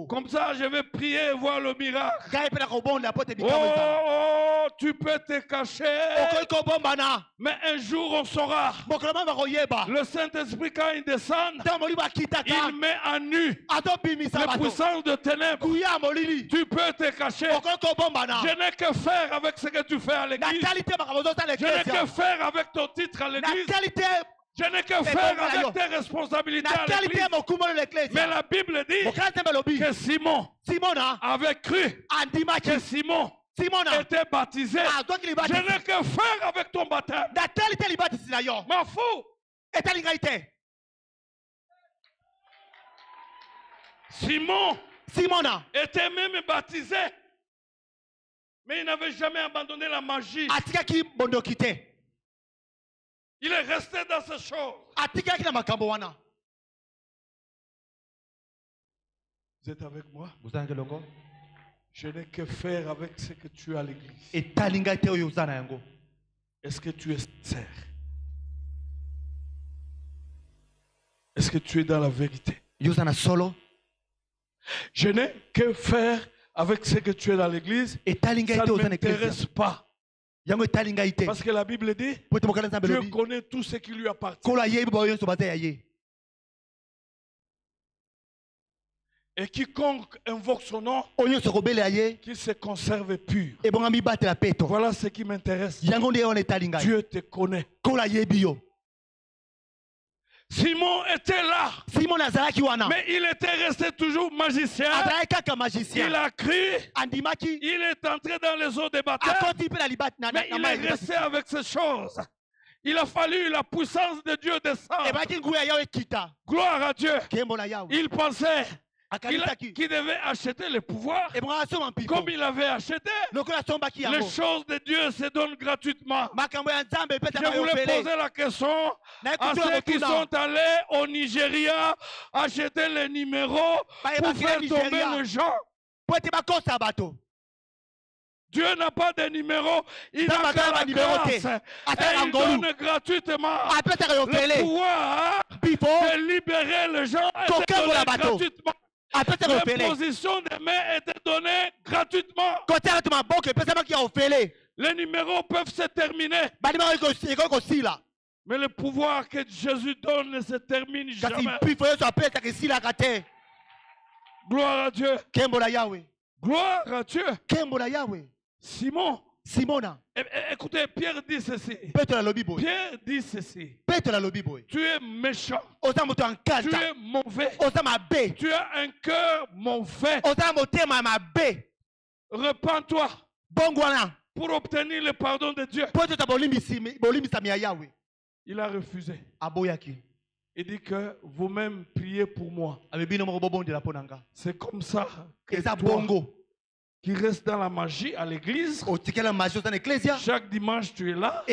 [SPEAKER 1] Comme ça, je vais prier et voir le miracle. Oh, tu peux te cacher. Mais un jour, on saura. Le Saint-Esprit, quand il descend, il met à nu la puissance de ténèbres. Tu peux te cacher. Je n'ai que faire avec ce que tu fais à l'église. Je n'ai que faire avec ton titre à l'église. Je n'ai que faire avec tes responsabilités à l'église. Mais la Bible dit que Simon avait cru que Simon était baptisé. Je n'ai que faire avec ton baptême. M'en fous. Simon était même baptisé. Mais il n'avait jamais abandonné la magie. Il est resté dans ces choses. Vous êtes avec moi? Je n'ai que faire avec ce que tu as à l'église. Est-ce que tu es sincère? Est-ce que tu es dans la vérité? Je n'ai que faire avec ce que tu es dans l'église. Ça ne m'intéresse pas. Parce que la Bible dit, Dieu connaît tout ce qui lui appartient. Et quiconque invoque son nom, qu'il se conserve pur. Voilà ce qui m'intéresse. Dieu te connaît. Simon était là, mais il était resté toujours magicien. Il a crié, il est entré dans les eaux de baptême, mais il est resté avec ces choses. Il a fallu la puissance de Dieu descendre. Gloire à Dieu. Il pensait qu'il devait acheter le pouvoir comme il avait acheté. Les choses de Dieu se donnent gratuitement. Je voulais poser la question à ceux qui sont allés au Nigeria acheter les numéros pour faire tomber les gens. Dieu n'a pas de numéro, il a que la grâce. Et il donne gratuitement le pouvoir de libérer les gens et de donner gratuitement. L'imposition des mains était donnée gratuitement. Les numéros peuvent se terminer. Mais le pouvoir que Jésus donne ne se termine jamais. Gloire à Dieu. Gloire à Dieu. Simon. Écoutez, Pierre dit ceci. Pierre dit ceci. Tu es méchant. Tu es mauvais. Tu as un cœur mauvais. Repends-toi pour obtenir le pardon de Dieu. Il a refusé. Il dit que vous-même priez pour moi. C'est comme ça que toi, qui reste dans la magie à l'église, chaque dimanche tu es là,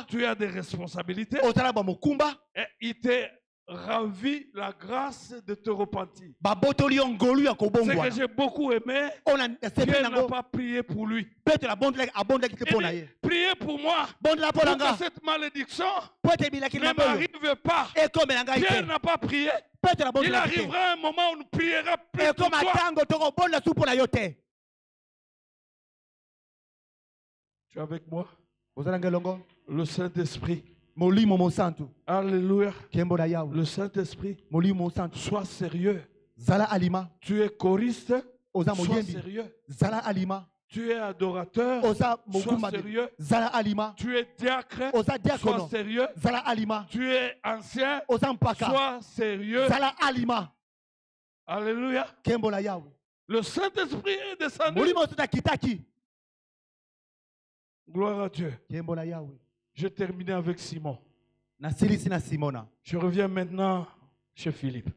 [SPEAKER 1] tu as des responsabilités, et il t'est ravi la grâce de te repentir. Ce que j'ai beaucoup aimé, Dieu n'a pas prié pour lui. Priez pour moi, pour que cette malédiction ne m'arrive pas. Dieu n'a pas prié. Il arrivera un moment où on ne priera plus pour toi. Tu es avec moi? Le Saint-Esprit. Alléluia. Le Saint-Esprit. Sois sérieux. Tu es choriste. Sois sérieux. Tu es adorateur. Sois sérieux. Tu es diacre. Sois sérieux. Tu es ancien. Sois sérieux. Alléluia. Le Saint-Esprit est descendu. Gloire à Dieu. Je terminais avec Simon. Je reviens maintenant chez Philippe.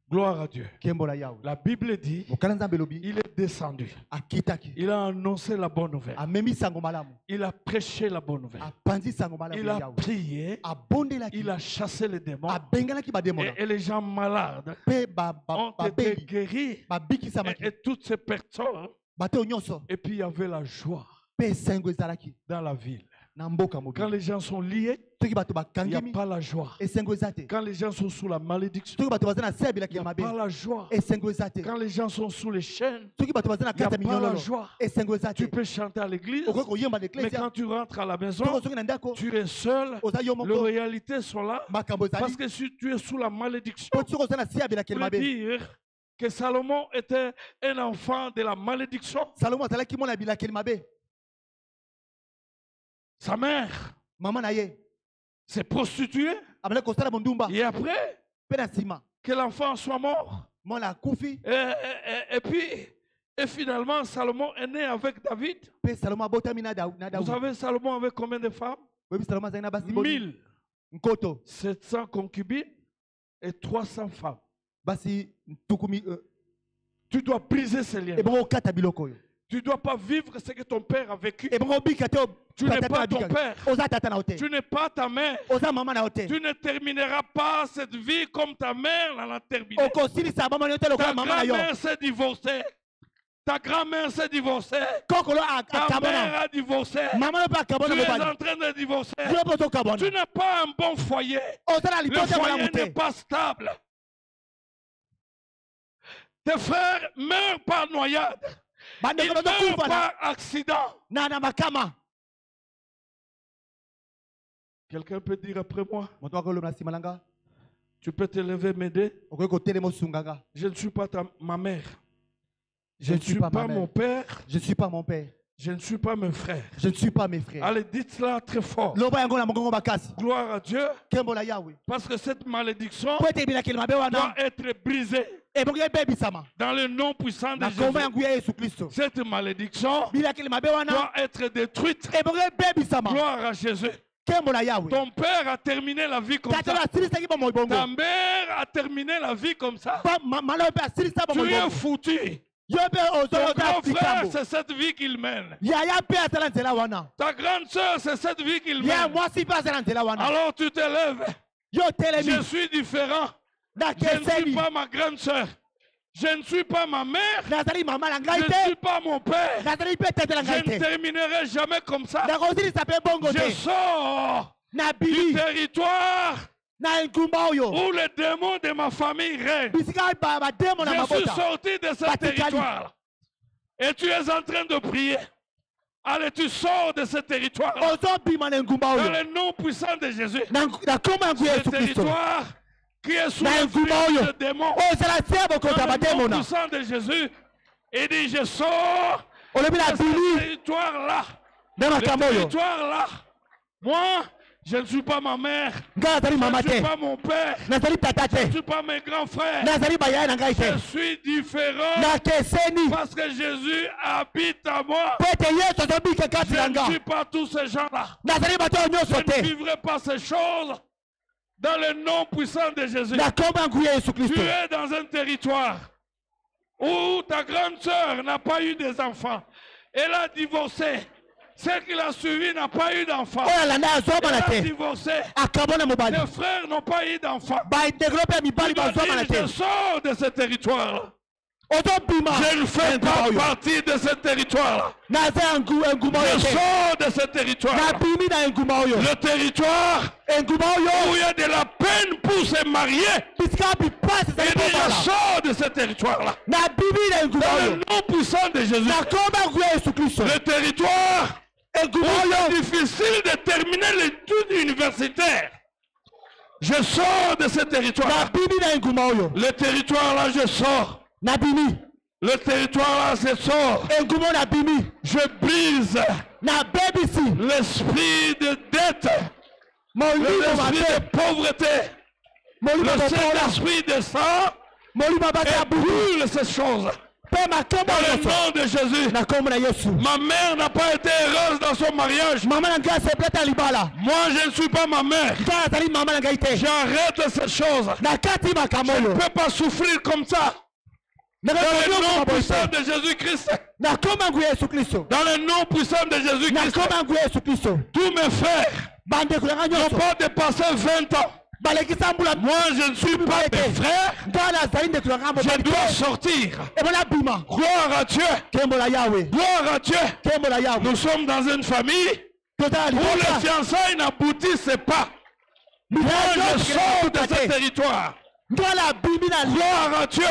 [SPEAKER 1] Gloire à Dieu.
[SPEAKER 2] Kembola Yahweh.
[SPEAKER 1] La Bible dit,
[SPEAKER 2] Mokalanza belobi.
[SPEAKER 1] il est descendu.
[SPEAKER 2] Akitaki.
[SPEAKER 1] Il a annoncé la bonne nouvelle.
[SPEAKER 2] Amemi sango malamu.
[SPEAKER 1] Il a prêché la bonne nouvelle.
[SPEAKER 2] Apanzi sango malamu
[SPEAKER 1] Il a
[SPEAKER 2] Yahweh.
[SPEAKER 1] prié.
[SPEAKER 2] Abondelaki.
[SPEAKER 1] Il a chassé les démons.
[SPEAKER 2] Abengalaki ba démons.
[SPEAKER 1] Et les gens malades
[SPEAKER 2] Pe
[SPEAKER 1] ont été guéris.
[SPEAKER 2] ba biki samaki.
[SPEAKER 1] Et toutes ces personnes.
[SPEAKER 2] Bate onyonso.
[SPEAKER 1] Et puis il y avait la joie
[SPEAKER 2] Pe sango ezalaki.
[SPEAKER 1] dans la ville.
[SPEAKER 2] Na mboka mobile.
[SPEAKER 1] Quand les gens sont liés,
[SPEAKER 2] Toki bato
[SPEAKER 1] il n'y a
[SPEAKER 2] bakangimi.
[SPEAKER 1] pas la joie.
[SPEAKER 2] Et sango ezate.
[SPEAKER 1] Quand les gens sont sous la malédiction,
[SPEAKER 2] Toki bato bazana sebi la
[SPEAKER 1] il n'y a
[SPEAKER 2] kemabe.
[SPEAKER 1] pas la joie.
[SPEAKER 2] Et sango ezate.
[SPEAKER 1] Quand les gens sont sous les chaînes,
[SPEAKER 2] Toki bato bazana
[SPEAKER 1] il n'y a
[SPEAKER 2] kata
[SPEAKER 1] pas la
[SPEAKER 2] minyololo.
[SPEAKER 1] joie.
[SPEAKER 2] Et sango ezate.
[SPEAKER 1] Tu peux chanter à l'église,
[SPEAKER 2] Okoko yemba
[SPEAKER 1] mais
[SPEAKER 2] l'ecclésia.
[SPEAKER 1] quand tu rentres à la maison,
[SPEAKER 2] Toko soki na ndako.
[SPEAKER 1] tu es seul.
[SPEAKER 2] Oza yo
[SPEAKER 1] Les
[SPEAKER 2] moko.
[SPEAKER 1] réalités sont là.
[SPEAKER 2] Makambo
[SPEAKER 1] Parce
[SPEAKER 2] ezali.
[SPEAKER 1] que si tu es sous la malédiction,
[SPEAKER 2] Po tsoko zana sebi la
[SPEAKER 1] tu peux
[SPEAKER 2] kemabe.
[SPEAKER 1] dire que Salomon était un enfant de la malédiction.
[SPEAKER 2] Salomo azalaki mwana bila kemabe.
[SPEAKER 1] Sa mère
[SPEAKER 2] Maman na ye.
[SPEAKER 1] s'est prostituée.
[SPEAKER 2] Abana kosala mondumba.
[SPEAKER 1] Et après
[SPEAKER 2] Pe na sima.
[SPEAKER 1] que l'enfant soit mort,
[SPEAKER 2] Mwana kufi.
[SPEAKER 1] et puis, et finalement, Salomon est né avec David.
[SPEAKER 2] Pe Salomo abotami na
[SPEAKER 1] Vous
[SPEAKER 2] Daoud.
[SPEAKER 1] savez, Salomon avait combien de femmes?
[SPEAKER 2] Webi Salomo azali na basi boni.
[SPEAKER 1] 1700 concubines et 300 femmes.
[SPEAKER 2] Basi tukumi
[SPEAKER 1] Tu dois briser ces liens.
[SPEAKER 2] e bongo kata biloko yo.
[SPEAKER 1] Tu ne dois pas vivre ce que ton père a vécu.
[SPEAKER 2] E bongo bika te
[SPEAKER 1] Tu n'es pas ton père.
[SPEAKER 2] Oza tata na hote.
[SPEAKER 1] Tu n'es pas ta mère.
[SPEAKER 2] Oza mama na hote.
[SPEAKER 1] Tu ne termineras pas cette vie comme ta mère l'a terminée.
[SPEAKER 2] Oko silisa mama na hote
[SPEAKER 1] Ta
[SPEAKER 2] lokola mama na yo.
[SPEAKER 1] grand-mère s'est divorcée. Ta grand-mère s'est divorcée.
[SPEAKER 2] Kokolo
[SPEAKER 1] Ta
[SPEAKER 2] akabona.
[SPEAKER 1] mère a divorcé.
[SPEAKER 2] Mama na pa
[SPEAKER 1] Tu
[SPEAKER 2] akabona
[SPEAKER 1] es
[SPEAKER 2] mobali.
[SPEAKER 1] en train de divorcer.
[SPEAKER 2] Yo poto
[SPEAKER 1] Tu
[SPEAKER 2] kabona.
[SPEAKER 1] n'as pas un bon foyer.
[SPEAKER 2] Oza na
[SPEAKER 1] Le
[SPEAKER 2] litote mala
[SPEAKER 1] foyer n'est
[SPEAKER 2] mute.
[SPEAKER 1] pas stable. Tes frères meurent par noyade. Ils
[SPEAKER 2] Bandeko no
[SPEAKER 1] meurent
[SPEAKER 2] kufa na
[SPEAKER 1] par accident.
[SPEAKER 2] na makama.
[SPEAKER 1] Quelqu'un peut dire après moi,
[SPEAKER 2] Moto akolo na simalanga.
[SPEAKER 1] tu peux te lever, m'aider.
[SPEAKER 2] Okoye ko telemo sunganga.
[SPEAKER 1] Je ne suis pas ma mère.
[SPEAKER 2] Je ne suis pas ma
[SPEAKER 1] mon
[SPEAKER 2] mère.
[SPEAKER 1] père.
[SPEAKER 2] Je ne suis pas mon père.
[SPEAKER 1] Je ne suis pas mes frères.
[SPEAKER 2] Je ne suis pas mes frères.
[SPEAKER 1] Allez, dites-la très fort.
[SPEAKER 2] Loba yango na mongongo bakasi.
[SPEAKER 1] Gloire à Dieu.
[SPEAKER 2] Kembola Yahweh.
[SPEAKER 1] Parce que cette malédiction
[SPEAKER 2] Po ete bila kelmabe
[SPEAKER 1] doit
[SPEAKER 2] wana.
[SPEAKER 1] être brisée
[SPEAKER 2] E bongo ebebi sama.
[SPEAKER 1] dans le nom puissant de
[SPEAKER 2] Na komba
[SPEAKER 1] Jésus.
[SPEAKER 2] yangu ya Yesu Kristo.
[SPEAKER 1] Cette malédiction
[SPEAKER 2] Bila kelmabe wana.
[SPEAKER 1] doit être détruite.
[SPEAKER 2] E bongo ebebi sama.
[SPEAKER 1] Gloire à Jésus.
[SPEAKER 2] Kembola Yahweh.
[SPEAKER 1] Ton père a terminé la vie comme
[SPEAKER 2] Tata
[SPEAKER 1] ça.
[SPEAKER 2] la silisa ki ba mo bongo.
[SPEAKER 1] Ta mère a terminé la vie comme ça.
[SPEAKER 2] Ba malo pe silisa ba mo
[SPEAKER 1] Tu es
[SPEAKER 2] bongo.
[SPEAKER 1] foutu.
[SPEAKER 2] Yo pe
[SPEAKER 1] Ton
[SPEAKER 2] ozo
[SPEAKER 1] grand
[SPEAKER 2] ta
[SPEAKER 1] frère,
[SPEAKER 2] fikambo.
[SPEAKER 1] c'est cette vie qu'il mène.
[SPEAKER 2] Ya pe atala nzela wana.
[SPEAKER 1] Ta grande sœur, c'est cette vie qu'il
[SPEAKER 2] Ya
[SPEAKER 1] mène.
[SPEAKER 2] mwasi pe atala nzela wana.
[SPEAKER 1] Alors tu te lèves.
[SPEAKER 2] Yo telemi.
[SPEAKER 1] Je suis différent.
[SPEAKER 2] Na
[SPEAKER 1] Je ne suis
[SPEAKER 2] keseli.
[SPEAKER 1] pas ma grande sœur. Je ne suis pas ma mère.
[SPEAKER 2] Nazali mama na
[SPEAKER 1] Je
[SPEAKER 2] ngai
[SPEAKER 1] ne
[SPEAKER 2] te.
[SPEAKER 1] suis pas mon père.
[SPEAKER 2] Nazali pe tete na
[SPEAKER 1] Je
[SPEAKER 2] ngai
[SPEAKER 1] ne
[SPEAKER 2] te.
[SPEAKER 1] terminerai jamais comme ça.
[SPEAKER 2] Na kosilisa pe bongo
[SPEAKER 1] Je
[SPEAKER 2] te.
[SPEAKER 1] sors
[SPEAKER 2] Na
[SPEAKER 1] du
[SPEAKER 2] bili.
[SPEAKER 1] territoire
[SPEAKER 2] Na ngumba oyo.
[SPEAKER 1] où les démons de ma famille règnent.
[SPEAKER 2] Bisika ba demo na
[SPEAKER 1] Je suis
[SPEAKER 2] mabota.
[SPEAKER 1] sorti de ce
[SPEAKER 2] Batikali.
[SPEAKER 1] territoire. Et tu es en train de prier. Allez, tu sors de ce territoire.
[SPEAKER 2] Ozo bima na ngumba
[SPEAKER 1] Dans
[SPEAKER 2] oyo.
[SPEAKER 1] le nom puissant de Jésus.
[SPEAKER 2] Na komba yangu ya
[SPEAKER 1] Ce
[SPEAKER 2] Yesu Kristo.
[SPEAKER 1] territoire qui est sous
[SPEAKER 2] Na
[SPEAKER 1] le
[SPEAKER 2] ngumba
[SPEAKER 1] flux
[SPEAKER 2] oyo.
[SPEAKER 1] de démons.
[SPEAKER 2] Ozala sebo ko
[SPEAKER 1] Dans
[SPEAKER 2] ta
[SPEAKER 1] le
[SPEAKER 2] demo
[SPEAKER 1] nom
[SPEAKER 2] na.
[SPEAKER 1] puissant de Jésus. Il dit, je sors
[SPEAKER 2] Olobi na
[SPEAKER 1] de ce
[SPEAKER 2] bili.
[SPEAKER 1] territoire-là.
[SPEAKER 2] Na
[SPEAKER 1] Le
[SPEAKER 2] makambo oyo.
[SPEAKER 1] territoire-là. Moi, je ne suis pas ma mère.
[SPEAKER 2] Nga nazali
[SPEAKER 1] Je
[SPEAKER 2] mama
[SPEAKER 1] ne suis
[SPEAKER 2] te.
[SPEAKER 1] pas mon père.
[SPEAKER 2] Nazali tata
[SPEAKER 1] Je ne
[SPEAKER 2] te.
[SPEAKER 1] suis pas mes grands frères.
[SPEAKER 2] Nazali bayaya na ngai
[SPEAKER 1] Je
[SPEAKER 2] te.
[SPEAKER 1] suis différent
[SPEAKER 2] Na keseni.
[SPEAKER 1] parce que Jésus habite à moi.
[SPEAKER 2] Po ete Yesu azobika kati
[SPEAKER 1] Je
[SPEAKER 2] na
[SPEAKER 1] ne
[SPEAKER 2] nga.
[SPEAKER 1] suis pas tous ces gens-là.
[SPEAKER 2] Nazali bato oyo nyonso
[SPEAKER 1] Je ne
[SPEAKER 2] te.
[SPEAKER 1] vivrai pas ces choses dans le nom puissant de Jésus.
[SPEAKER 2] Na komba yangu ya Yesu
[SPEAKER 1] Tu
[SPEAKER 2] Kristo.
[SPEAKER 1] es dans un territoire où ta grande sœur n'a pas eu des enfants. Elle a divorcé. Celle qui l'a suivi n'a pas eu d'enfants.
[SPEAKER 2] Oyo alanda azobana
[SPEAKER 1] Elle a
[SPEAKER 2] te.
[SPEAKER 1] divorcé.
[SPEAKER 2] Akabona mobali.
[SPEAKER 1] Les frères n'ont pas eu d'enfants.
[SPEAKER 2] Baintegro pe mibali
[SPEAKER 1] Tu dois
[SPEAKER 2] bazobana
[SPEAKER 1] dire, je
[SPEAKER 2] te.
[SPEAKER 1] sors de ce territoire.
[SPEAKER 2] Ozo bima.
[SPEAKER 1] Je ne fais pas partie de ce territoire.
[SPEAKER 2] Naza ngumba oyo
[SPEAKER 1] Je
[SPEAKER 2] te.
[SPEAKER 1] sors de ce territoire.
[SPEAKER 2] Na bimi na ngumba oyo.
[SPEAKER 1] Le territoire
[SPEAKER 2] Ngumba
[SPEAKER 1] où
[SPEAKER 2] oyo.
[SPEAKER 1] il y a de la peine pour se marier.
[SPEAKER 2] Bisika bipasi
[SPEAKER 1] Et
[SPEAKER 2] zali
[SPEAKER 1] je
[SPEAKER 2] kobala.
[SPEAKER 1] sors de ce territoire-là.
[SPEAKER 2] Na bimi na ngumba
[SPEAKER 1] Dans le
[SPEAKER 2] oyo.
[SPEAKER 1] nom puissant de Jésus.
[SPEAKER 2] Na komba yangu ya Yesu Kristo.
[SPEAKER 1] Le territoire
[SPEAKER 2] Ngumba
[SPEAKER 1] où c'est
[SPEAKER 2] oyo.
[SPEAKER 1] difficile de terminer l'étude universitaire. Je sors de ce
[SPEAKER 2] Na
[SPEAKER 1] territoire.
[SPEAKER 2] bimi na ngumba oyo.
[SPEAKER 1] Le territoire-là, je sors.
[SPEAKER 2] Na bimi.
[SPEAKER 1] Le territoire-là, je sors.
[SPEAKER 2] Ngumba na bimi.
[SPEAKER 1] Je brise
[SPEAKER 2] Na bebisi.
[SPEAKER 1] l'esprit de dette,
[SPEAKER 2] Molimo
[SPEAKER 1] l'esprit
[SPEAKER 2] mabe.
[SPEAKER 1] de pauvreté,
[SPEAKER 2] Molimo
[SPEAKER 1] le
[SPEAKER 2] bokola.
[SPEAKER 1] Saint-Esprit descend
[SPEAKER 2] Molimo bata
[SPEAKER 1] et
[SPEAKER 2] buku.
[SPEAKER 1] brûle ces choses. Dans le nom de Jésus. Ma mère n'a pas été heureuse dans son mariage. Moi, je ne suis pas ma mère. J'arrête ces choses. Je ne peux pas souffrir comme ça. Dans le nom puissant de Jésus-Christ. Dans le nom puissant de Jésus-Christ. Tous mes frères n'ont pas dépassé 20 ans. Moi, je ne suis pas des frères. Je dois sortir. Gloire à Dieu. Gloire à Dieu. Nous sommes dans une famille où les fiançailles n'aboutissent pas. Moi, je sors de ce territoire. Gloire à Dieu.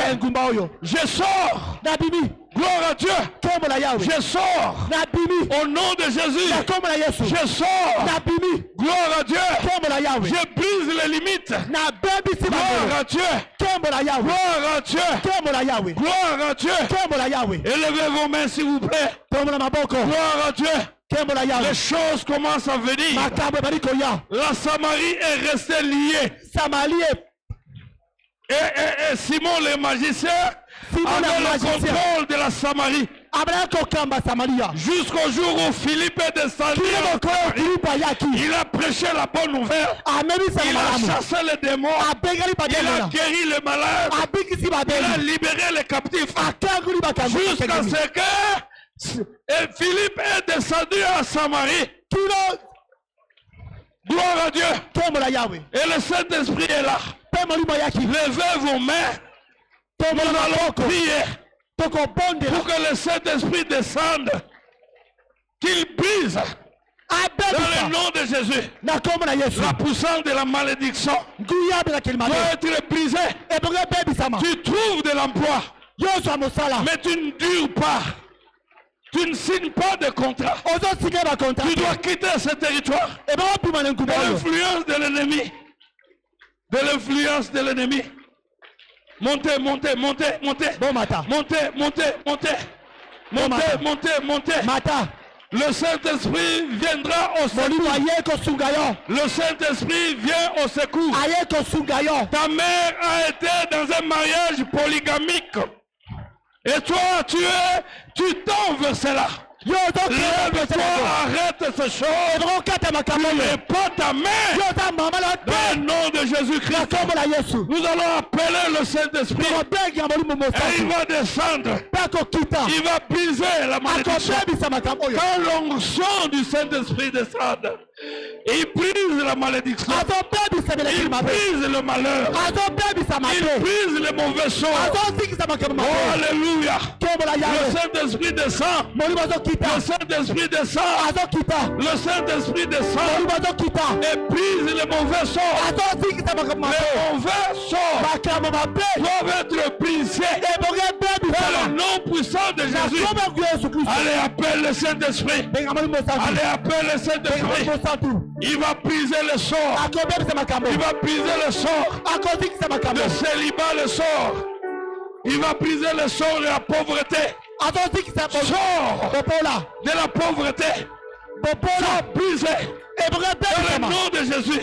[SPEAKER 1] Je sors. Gloire à Dieu. Je sors. Au nom de Jésus. Je sors. Gloire à Dieu. Je brise les limites. Gloire à Dieu. Gloire à Dieu. Gloire à Dieu. Élevez vos mains s'il vous plaît. Gloire à Dieu. Les choses commencent à venir. La Samarie est restée liée. Et Simon le magicien avait le contrôle de la Samarie. Jusqu'au jour où Philippe est descendu, il a prêché la bonne nouvelle. Il a chassé les démons. Il a guéri les malades. Il a libéré les captifs. Jusqu'à ce que Philippe est descendu à Samarie. Gloire à Dieu. Et le Saint-Esprit est là. Levez vos mains. Nous allons prier pour que le Saint-Esprit descende, qu'il brise dans le nom de Jésus. La puissance de la malédiction doit être brisée. Tu trouves de l'emploi, mais tu ne dures pas. Tu ne signes pas de contrat. Tu dois quitter ce territoire. De l'influence de l'ennemi. De l'influence de l'ennemi. Montez, montez, montez, montez.
[SPEAKER 2] Bon matin.
[SPEAKER 1] Montez, montez, montez. Montez, montez, montez.
[SPEAKER 2] Matin.
[SPEAKER 1] Le Saint-Esprit viendra au secours. Le Saint-Esprit vient au secours. Ta mère a été dans un mariage polygamique. Et toi, tu tends vers cela. Lève-toi, arrête ces choses. Tu n'es pas ta mère. Dans le nom de Jésus-Christ, nous allons appeler le Saint-Esprit. Et il va descendre. Il va briser la malédiction. Quand l'onction du Saint-Esprit descend, il brise la malédiction. Il brise le malheur. Il brise les mauvais choses. Oh, alléluia. Le Saint-Esprit descend. Le Saint-Esprit descend. Le Saint-Esprit descend. Et brise les mauvais sorts. Les mauvais sorts doivent être brisés. Dans le nom puissant de Jésus. Allez, appelle le Saint-Esprit. Allez, appelle le Saint-Esprit. Il va briser le sort. Il va briser le sort. Le célibat, le sort. Il va briser le sort de la pauvreté. Sort de la pauvreté. Sort brisé. Dans le nom de Jésus.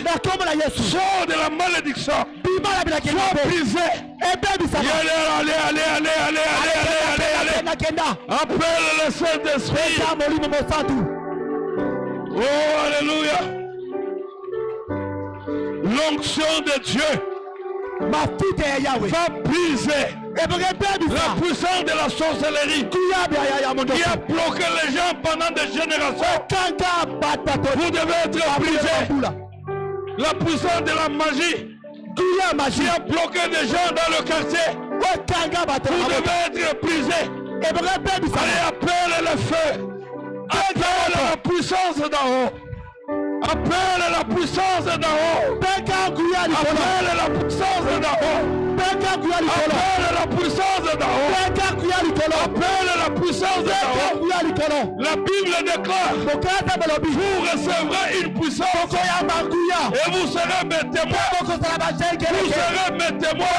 [SPEAKER 1] Sort de la malédiction. Sort brisé. Allez, allez, allez, allez, allez, allez, allez. Appelle le Saint-Esprit. Oh, alléluia. L'onction de Dieu va briser la puissance de la sorcellerie qui a bloqué les gens pendant des générations. Vous devez être brisé. La puissance de la magie qui a bloqué des gens dans le quartier. Vous devez être brisé. Allez, appelle le feu. Appelle la puissance d'en haut. Appelle la puissance d'en haut. Appelle la puissance d'en haut. Appelle la puissance d'en haut. Appelle la puissance d'en haut. La Bible déclare: vous recevrez une puissance et vous serez mes témoins. Vous serez mes témoins.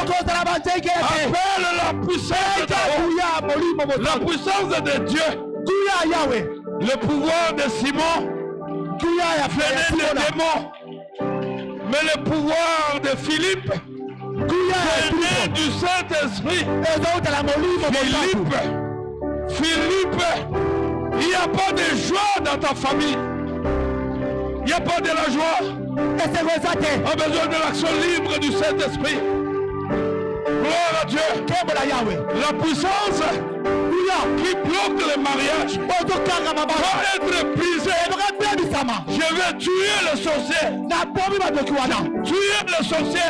[SPEAKER 1] Appelle la puissance d'en haut. La puissance de Dieu. Le pouvoir de Simon venait des démons. Mais le pouvoir de Philippe Venez du Saint-Esprit. Philippe, il n'y a pas de joie dans ta famille. Il n'y a pas de la joie. On a besoin de l'action libre du Saint-Esprit. Gloire à Dieu. La puissance qui bloque le mariage va être brisée. Je vais tuer le sorcier. Tuer le sorcier.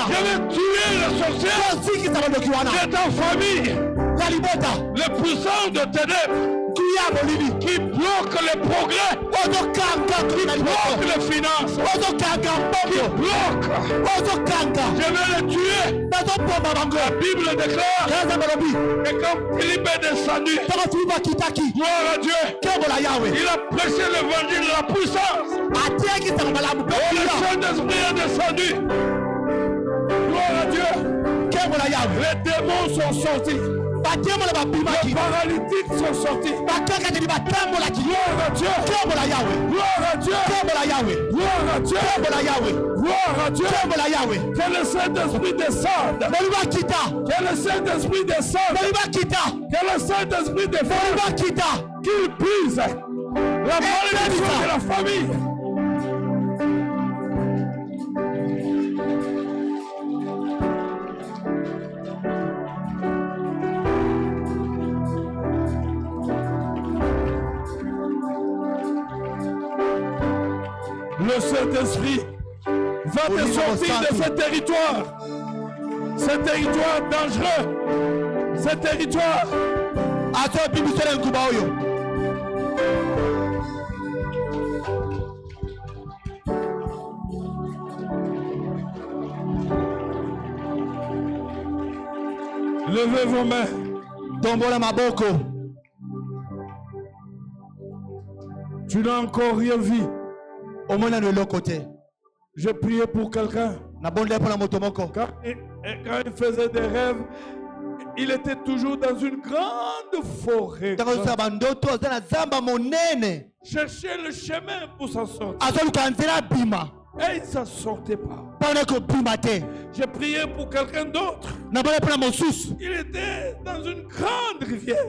[SPEAKER 1] Je vais tuer le sorcier de ta famille. Le puissant de ténèbres qui bloque le progrès, qui bloque les finances, qui bloque. Je vais le tuer. La Bible déclare que quand Philippe est descendu, gloire à Dieu, il a prêché l'évangile de la puissance. Le Saint-Esprit est descendu. Gloire à Dieu. Les démons sont sortis. Les paralytiques sont sortis. Gloire à Dieu. Gloire à Dieu. Gloire à Dieu. Gloire à Dieu. Que le Saint-Esprit descende. Que le Saint-Esprit descende. Que le Saint-Esprit descende. Qu'il brise la malédiction de la famille. Le Saint-Esprit va te sortir de ce territoire dangereux, ce territoire. Levez vos mains. Tu n'as encore rien vu. Je priais pour quelqu'un. Quand il faisait des rêves, il était toujours dans une grande forêt. Cherchait le chemin pour s'en sortir. Et il ne s'en sortait pas. J'ai prié pour quelqu'un d'autre. Il était dans une grande rivière.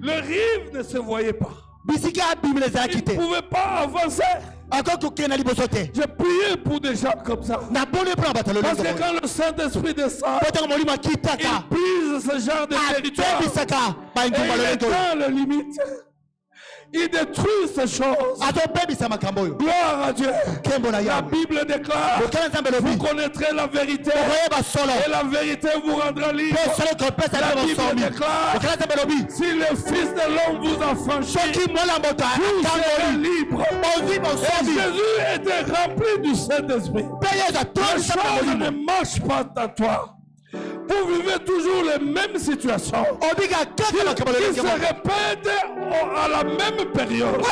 [SPEAKER 1] Le rive ne se voyait pas. Il ne pouvait pas avancer. J'ai prié pour des gens comme ça. Parce que quand le Saint-Esprit descend, il brise ce genre de territoire. Et il étend les limites. Il détruit ces choses. Gloire à Dieu. La Bible déclare: vous connaîtrez la vérité et la vérité vous rendra libre. La Bible déclare: si le Fils de l'homme vous a franchi, vous serez libre. Et Jésus était rempli du Saint-Esprit. Les choses ne marchent pas dans toi. Vous vivez toujours les mêmes situations qui se répètent à la même période. Oh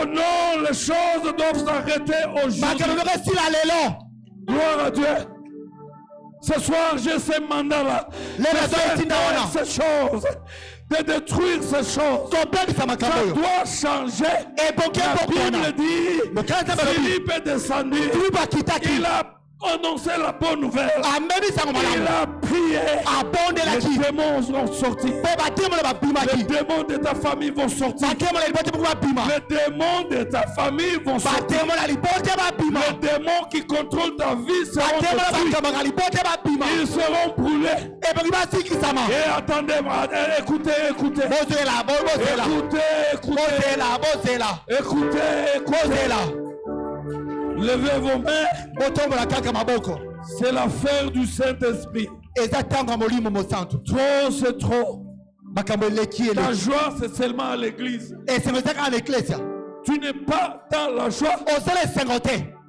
[SPEAKER 1] non, les choses doivent s'arrêter aujourd'hui. Gloire à Dieu. Ce soir, j'ai ce mandat-là de faire ces choses, de détruire ces choses. Ça doit changer. La Bible dit: Philippe est descendu. Il a annoncer la bonne nouvelle. Il a prié. Les démons sont sortis. Les démons de ta famille vont sortir. Les démons de ta famille vont sortir. Les démons qui contrôlent ta vie seront détruits. Ils seront brûlés. Et attendez, écoutez. Écoutez. Levez vos mains. C'est l'affaire du Saint-Esprit. Trop, c'est trop. La joie, c'est seulement à l'église. Tu n'es pas dans la joie.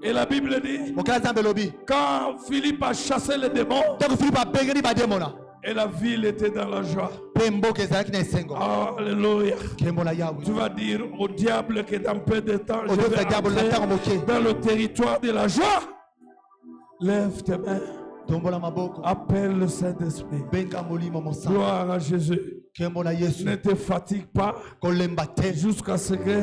[SPEAKER 1] Et la Bible dit: quand Philippe a chassé les démons, et la ville était dans la joie. Alléluia. Tu vas dire au diable que dans peu de temps, je vais entrer dans le territoire de la joie. Lève tes mains. Appelle le Saint-Esprit. Gloire à Jésus. Ne te fatigue pas jusqu'à ce que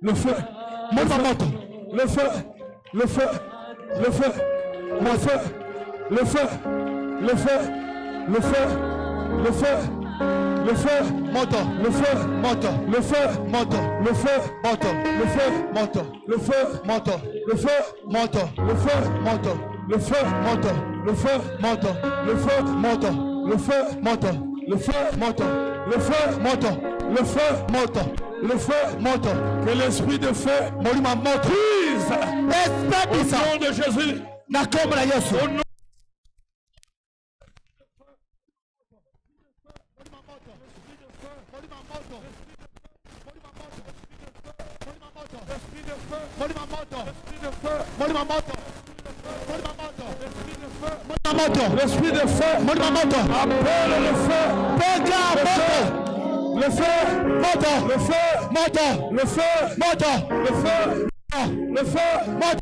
[SPEAKER 2] Le feu. Monte moto.
[SPEAKER 1] Le feu. Le feu. Le feu. Le feu. Le feu. Le feu. Le feu. Le feu. Le feu.
[SPEAKER 2] Moto.
[SPEAKER 1] Le feu.
[SPEAKER 2] Moto.
[SPEAKER 1] Le feu.
[SPEAKER 2] Moto.
[SPEAKER 1] Le feu.
[SPEAKER 2] Moto.
[SPEAKER 1] Le feu.
[SPEAKER 2] Moto.
[SPEAKER 1] Le feu.
[SPEAKER 2] Moto.
[SPEAKER 1] Le feu.
[SPEAKER 2] Moto.
[SPEAKER 1] Le feu.
[SPEAKER 2] Moto.
[SPEAKER 1] Le feu.
[SPEAKER 2] Moto.
[SPEAKER 1] Le feu.
[SPEAKER 2] Moto.
[SPEAKER 1] Le feu.
[SPEAKER 2] Moto.
[SPEAKER 1] Le feu.
[SPEAKER 2] Moto.
[SPEAKER 1] Le feu.
[SPEAKER 2] Moto.
[SPEAKER 1] Le feu.
[SPEAKER 2] Moto.
[SPEAKER 1] Le feu.
[SPEAKER 2] Moto.
[SPEAKER 1] Le feu.
[SPEAKER 2] Moto.
[SPEAKER 1] Que l'esprit de feu
[SPEAKER 2] Molima moto.
[SPEAKER 1] brise.
[SPEAKER 2] Esprit
[SPEAKER 1] Au
[SPEAKER 2] bisa.
[SPEAKER 1] nom de Jésus.
[SPEAKER 2] Na kombo la Yesu.
[SPEAKER 1] Au nom
[SPEAKER 2] Molima moto.
[SPEAKER 1] de feu.
[SPEAKER 2] Molima moto. Molima moto. Molima moto.
[SPEAKER 1] L'esprit de feu.
[SPEAKER 2] Molima moto.
[SPEAKER 1] Appelle le feu.
[SPEAKER 2] Pega moto.
[SPEAKER 1] Le feu.
[SPEAKER 2] Moto.
[SPEAKER 1] Le feu.
[SPEAKER 2] Moto.
[SPEAKER 1] Le feu.
[SPEAKER 2] Moto.
[SPEAKER 1] Le feu. Le feu.
[SPEAKER 2] Moto.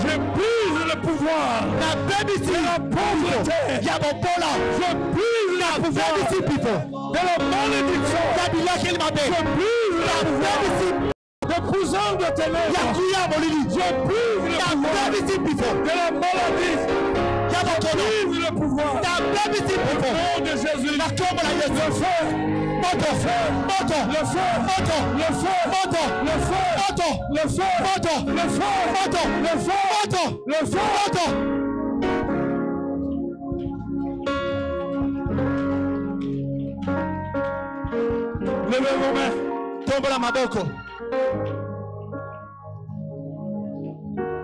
[SPEAKER 1] Je brise le pouvoir de la malédiction. Je brise le pouvoir des cousins de ténèbres. Je brise le pouvoir de la maladie. Je brise le pouvoir. Au nom de Jésus. Le feu. Le feu. Le feu. Le feu. Le feu. Le feu. Le feu. Le feu. Le feu. Levez vos mains.
[SPEAKER 2] Tombe la maboko.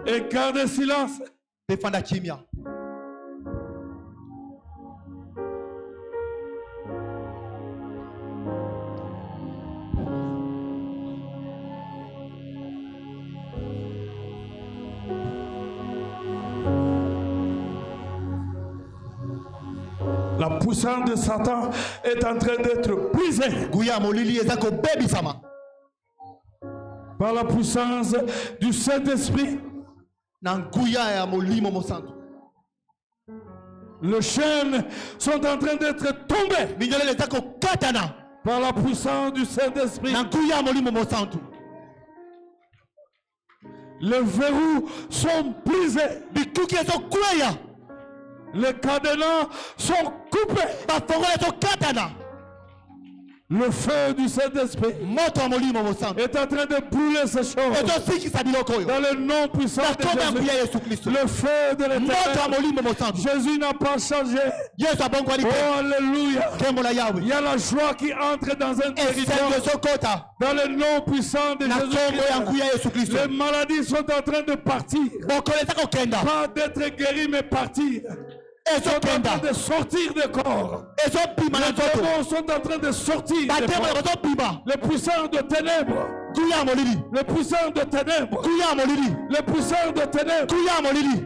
[SPEAKER 1] Et gardez silence.
[SPEAKER 2] Défendre kimia.
[SPEAKER 1] La puissance de Satan est en train d'être brisée par la puissance du Saint-Esprit. Les chaînes sont en train d'être tombées. Par la puissance du Saint-Esprit. Les verrous sont brisés. Les cadenas sont coupés. Le feu du Saint-Esprit est en train de brûler ces choses. Dans le nom puissant de Jésus. Le feu de l'Éternel. Jésus n'a pas changé. Oh, alléluia. Il y a la joie qui entre dans un territoire. Dans le nom puissant de Jésus. Les maladies sont en train de partir. Pas d'être guéris, mais partir. Ils sont en train de sortir des corps. Les démons sont en train de sortir des corps. Les puissants de ténèbres. Les puissants de ténèbres. Les puissants de ténèbres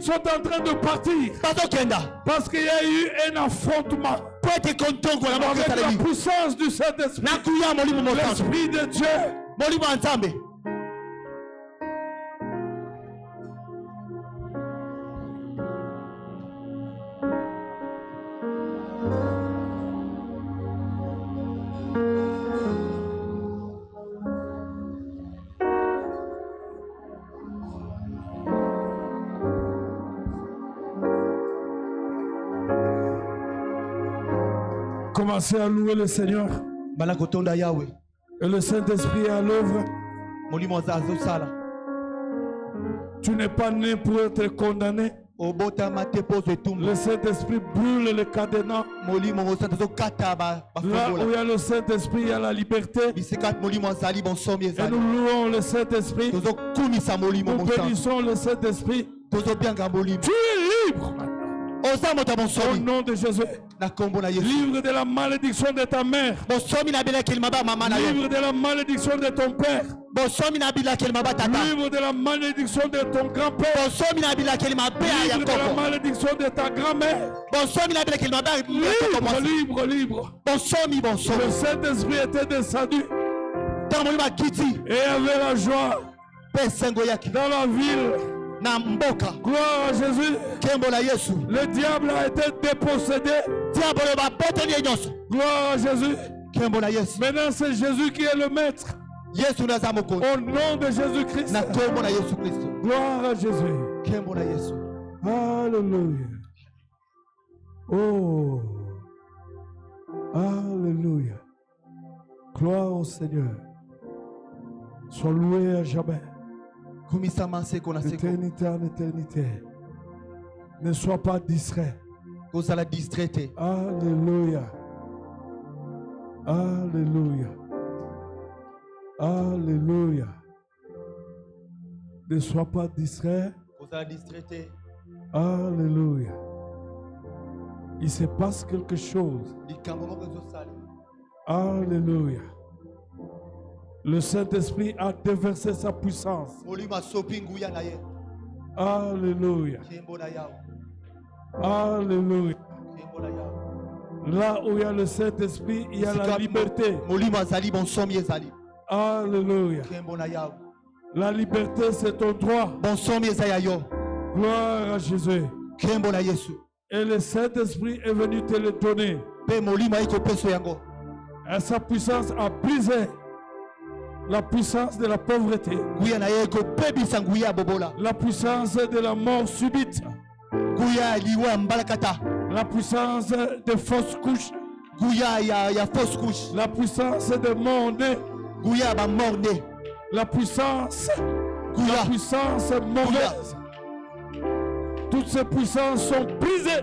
[SPEAKER 1] sont en train de partir. Parce qu'il y a eu un affrontement avec la puissance du Saint-Esprit. L'Esprit de Dieu. Commencez à louer le Seigneur. Et le Saint-Esprit est à l'œuvre. Tu n'es pas né pour être condamné. Le Saint-Esprit brûle les cadenas. Là où il y a le Saint-Esprit, il y a la liberté. Et nous louons le Saint-Esprit. Nous bénissons le Saint-Esprit. Tu es libre maintenant. Au nom de Jésus. Livre de la malédiction de ta mère. Livre de la malédiction de ton père. Livre de la malédiction de ton grand-père. Livre de la malédiction de ta grand-mère. Libre, libre. Le Saint-Esprit était descendu et avait la joie dans la ville. Gloire à Jésus. Le diable a été dépossédé. Gloire à Jésus. Maintenant c'est Jésus qui est le maître. Au nom de Jésus-Christ. Gloire à Jésus. Alléluia. Oh. Alléluia. Gloire au Seigneur. Sois loué à jamais. D'éternité en éternité. Ne sois pas distrait. Alléluia. Alléluia. Alléluia. Ne sois pas distrait. Alléluia. Il se passe quelque chose. Alléluia. Le Saint-Esprit a déversé sa puissance. Alléluia. Alléluia. Là où il y a le Saint-Esprit, il y a la liberté. Alléluia. La liberté, c'est ton droit. Gloire à Jésus. Et le Saint-Esprit est venu te le donner. Et sa puissance a brisé la puissance de la pauvreté, la puissance de la mort subite, la puissance de fausses couches, la puissance de mort-né, la puissance mauvaise. Toutes ces puissances sont brisées.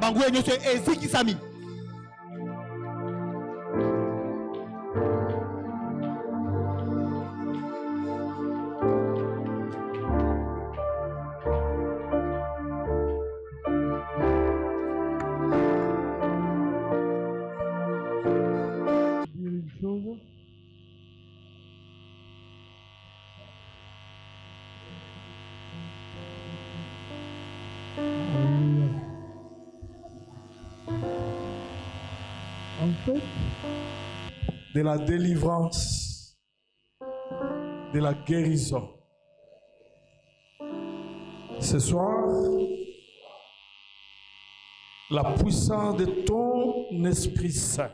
[SPEAKER 1] De la délivrance, de la guérison. Ce soir, la puissance de ton Esprit Saint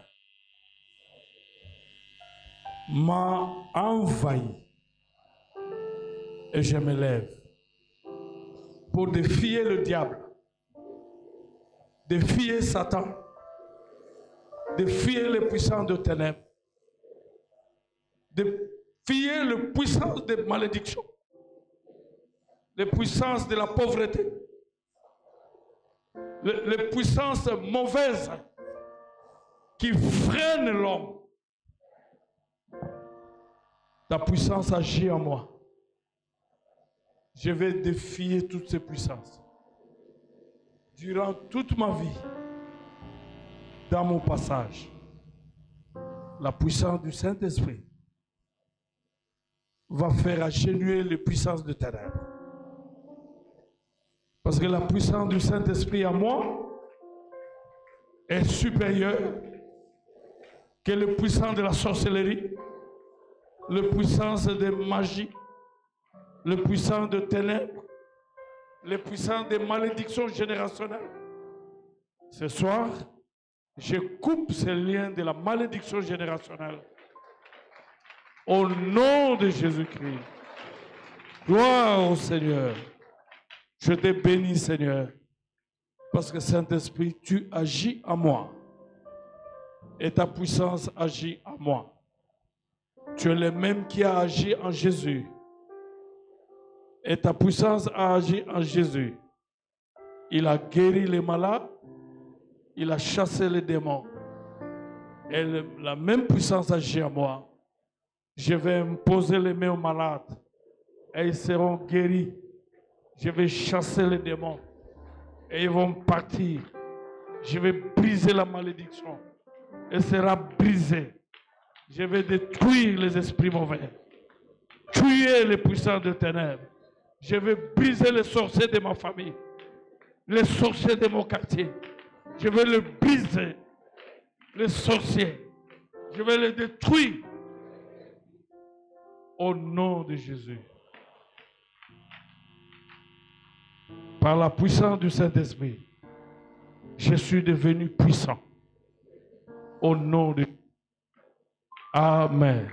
[SPEAKER 1] m'a envahi. Et je me lève pour défier le diable, défier Satan, défier les puissances de ténèbres, défier les puissances de malédiction, les puissances de la pauvreté, les puissances mauvaises qui freinent l'homme. Ta puissance agit en moi. Je vais défier toutes ces puissances. Durant toute ma vie, dans mon passage, la puissance du Saint-Esprit va faire agenouiller les puissances de ténèbres. Parce que la puissance du Saint-Esprit en moi est supérieure que la puissance de la sorcellerie, la puissance de magie, la puissance de ténèbres, la puissance des malédictions générationnelles. Ce soir, je coupe ces liens de la malédiction générationnelle. Au nom de Jésus-Christ. Gloire au Seigneur. Je te bénis, Seigneur, parce que Saint-Esprit, tu agis en moi. Et ta puissance agit en moi. Tu es le même qui a agi en Jésus. Et ta puissance a agi en Jésus. Il a guéri les malades. Il a chassé les démons. Et la même puissance agit en moi. Je vais imposer les mains aux malades. Et ils seront guéris. Je vais chasser les démons. Et ils vont partir. Je vais briser la malédiction. Elle sera brisée. Je vais détruire les esprits mauvais. Tuer les puissants de ténèbres. Je vais briser les sorciers de ma famille. Les sorciers de mon quartier. Je vais les briser. Les sorciers. Je vais les détruire. Au nom de Jésus. Par la puissance du Saint-Esprit, je suis devenu puissant. Au nom de Jésus. Amen.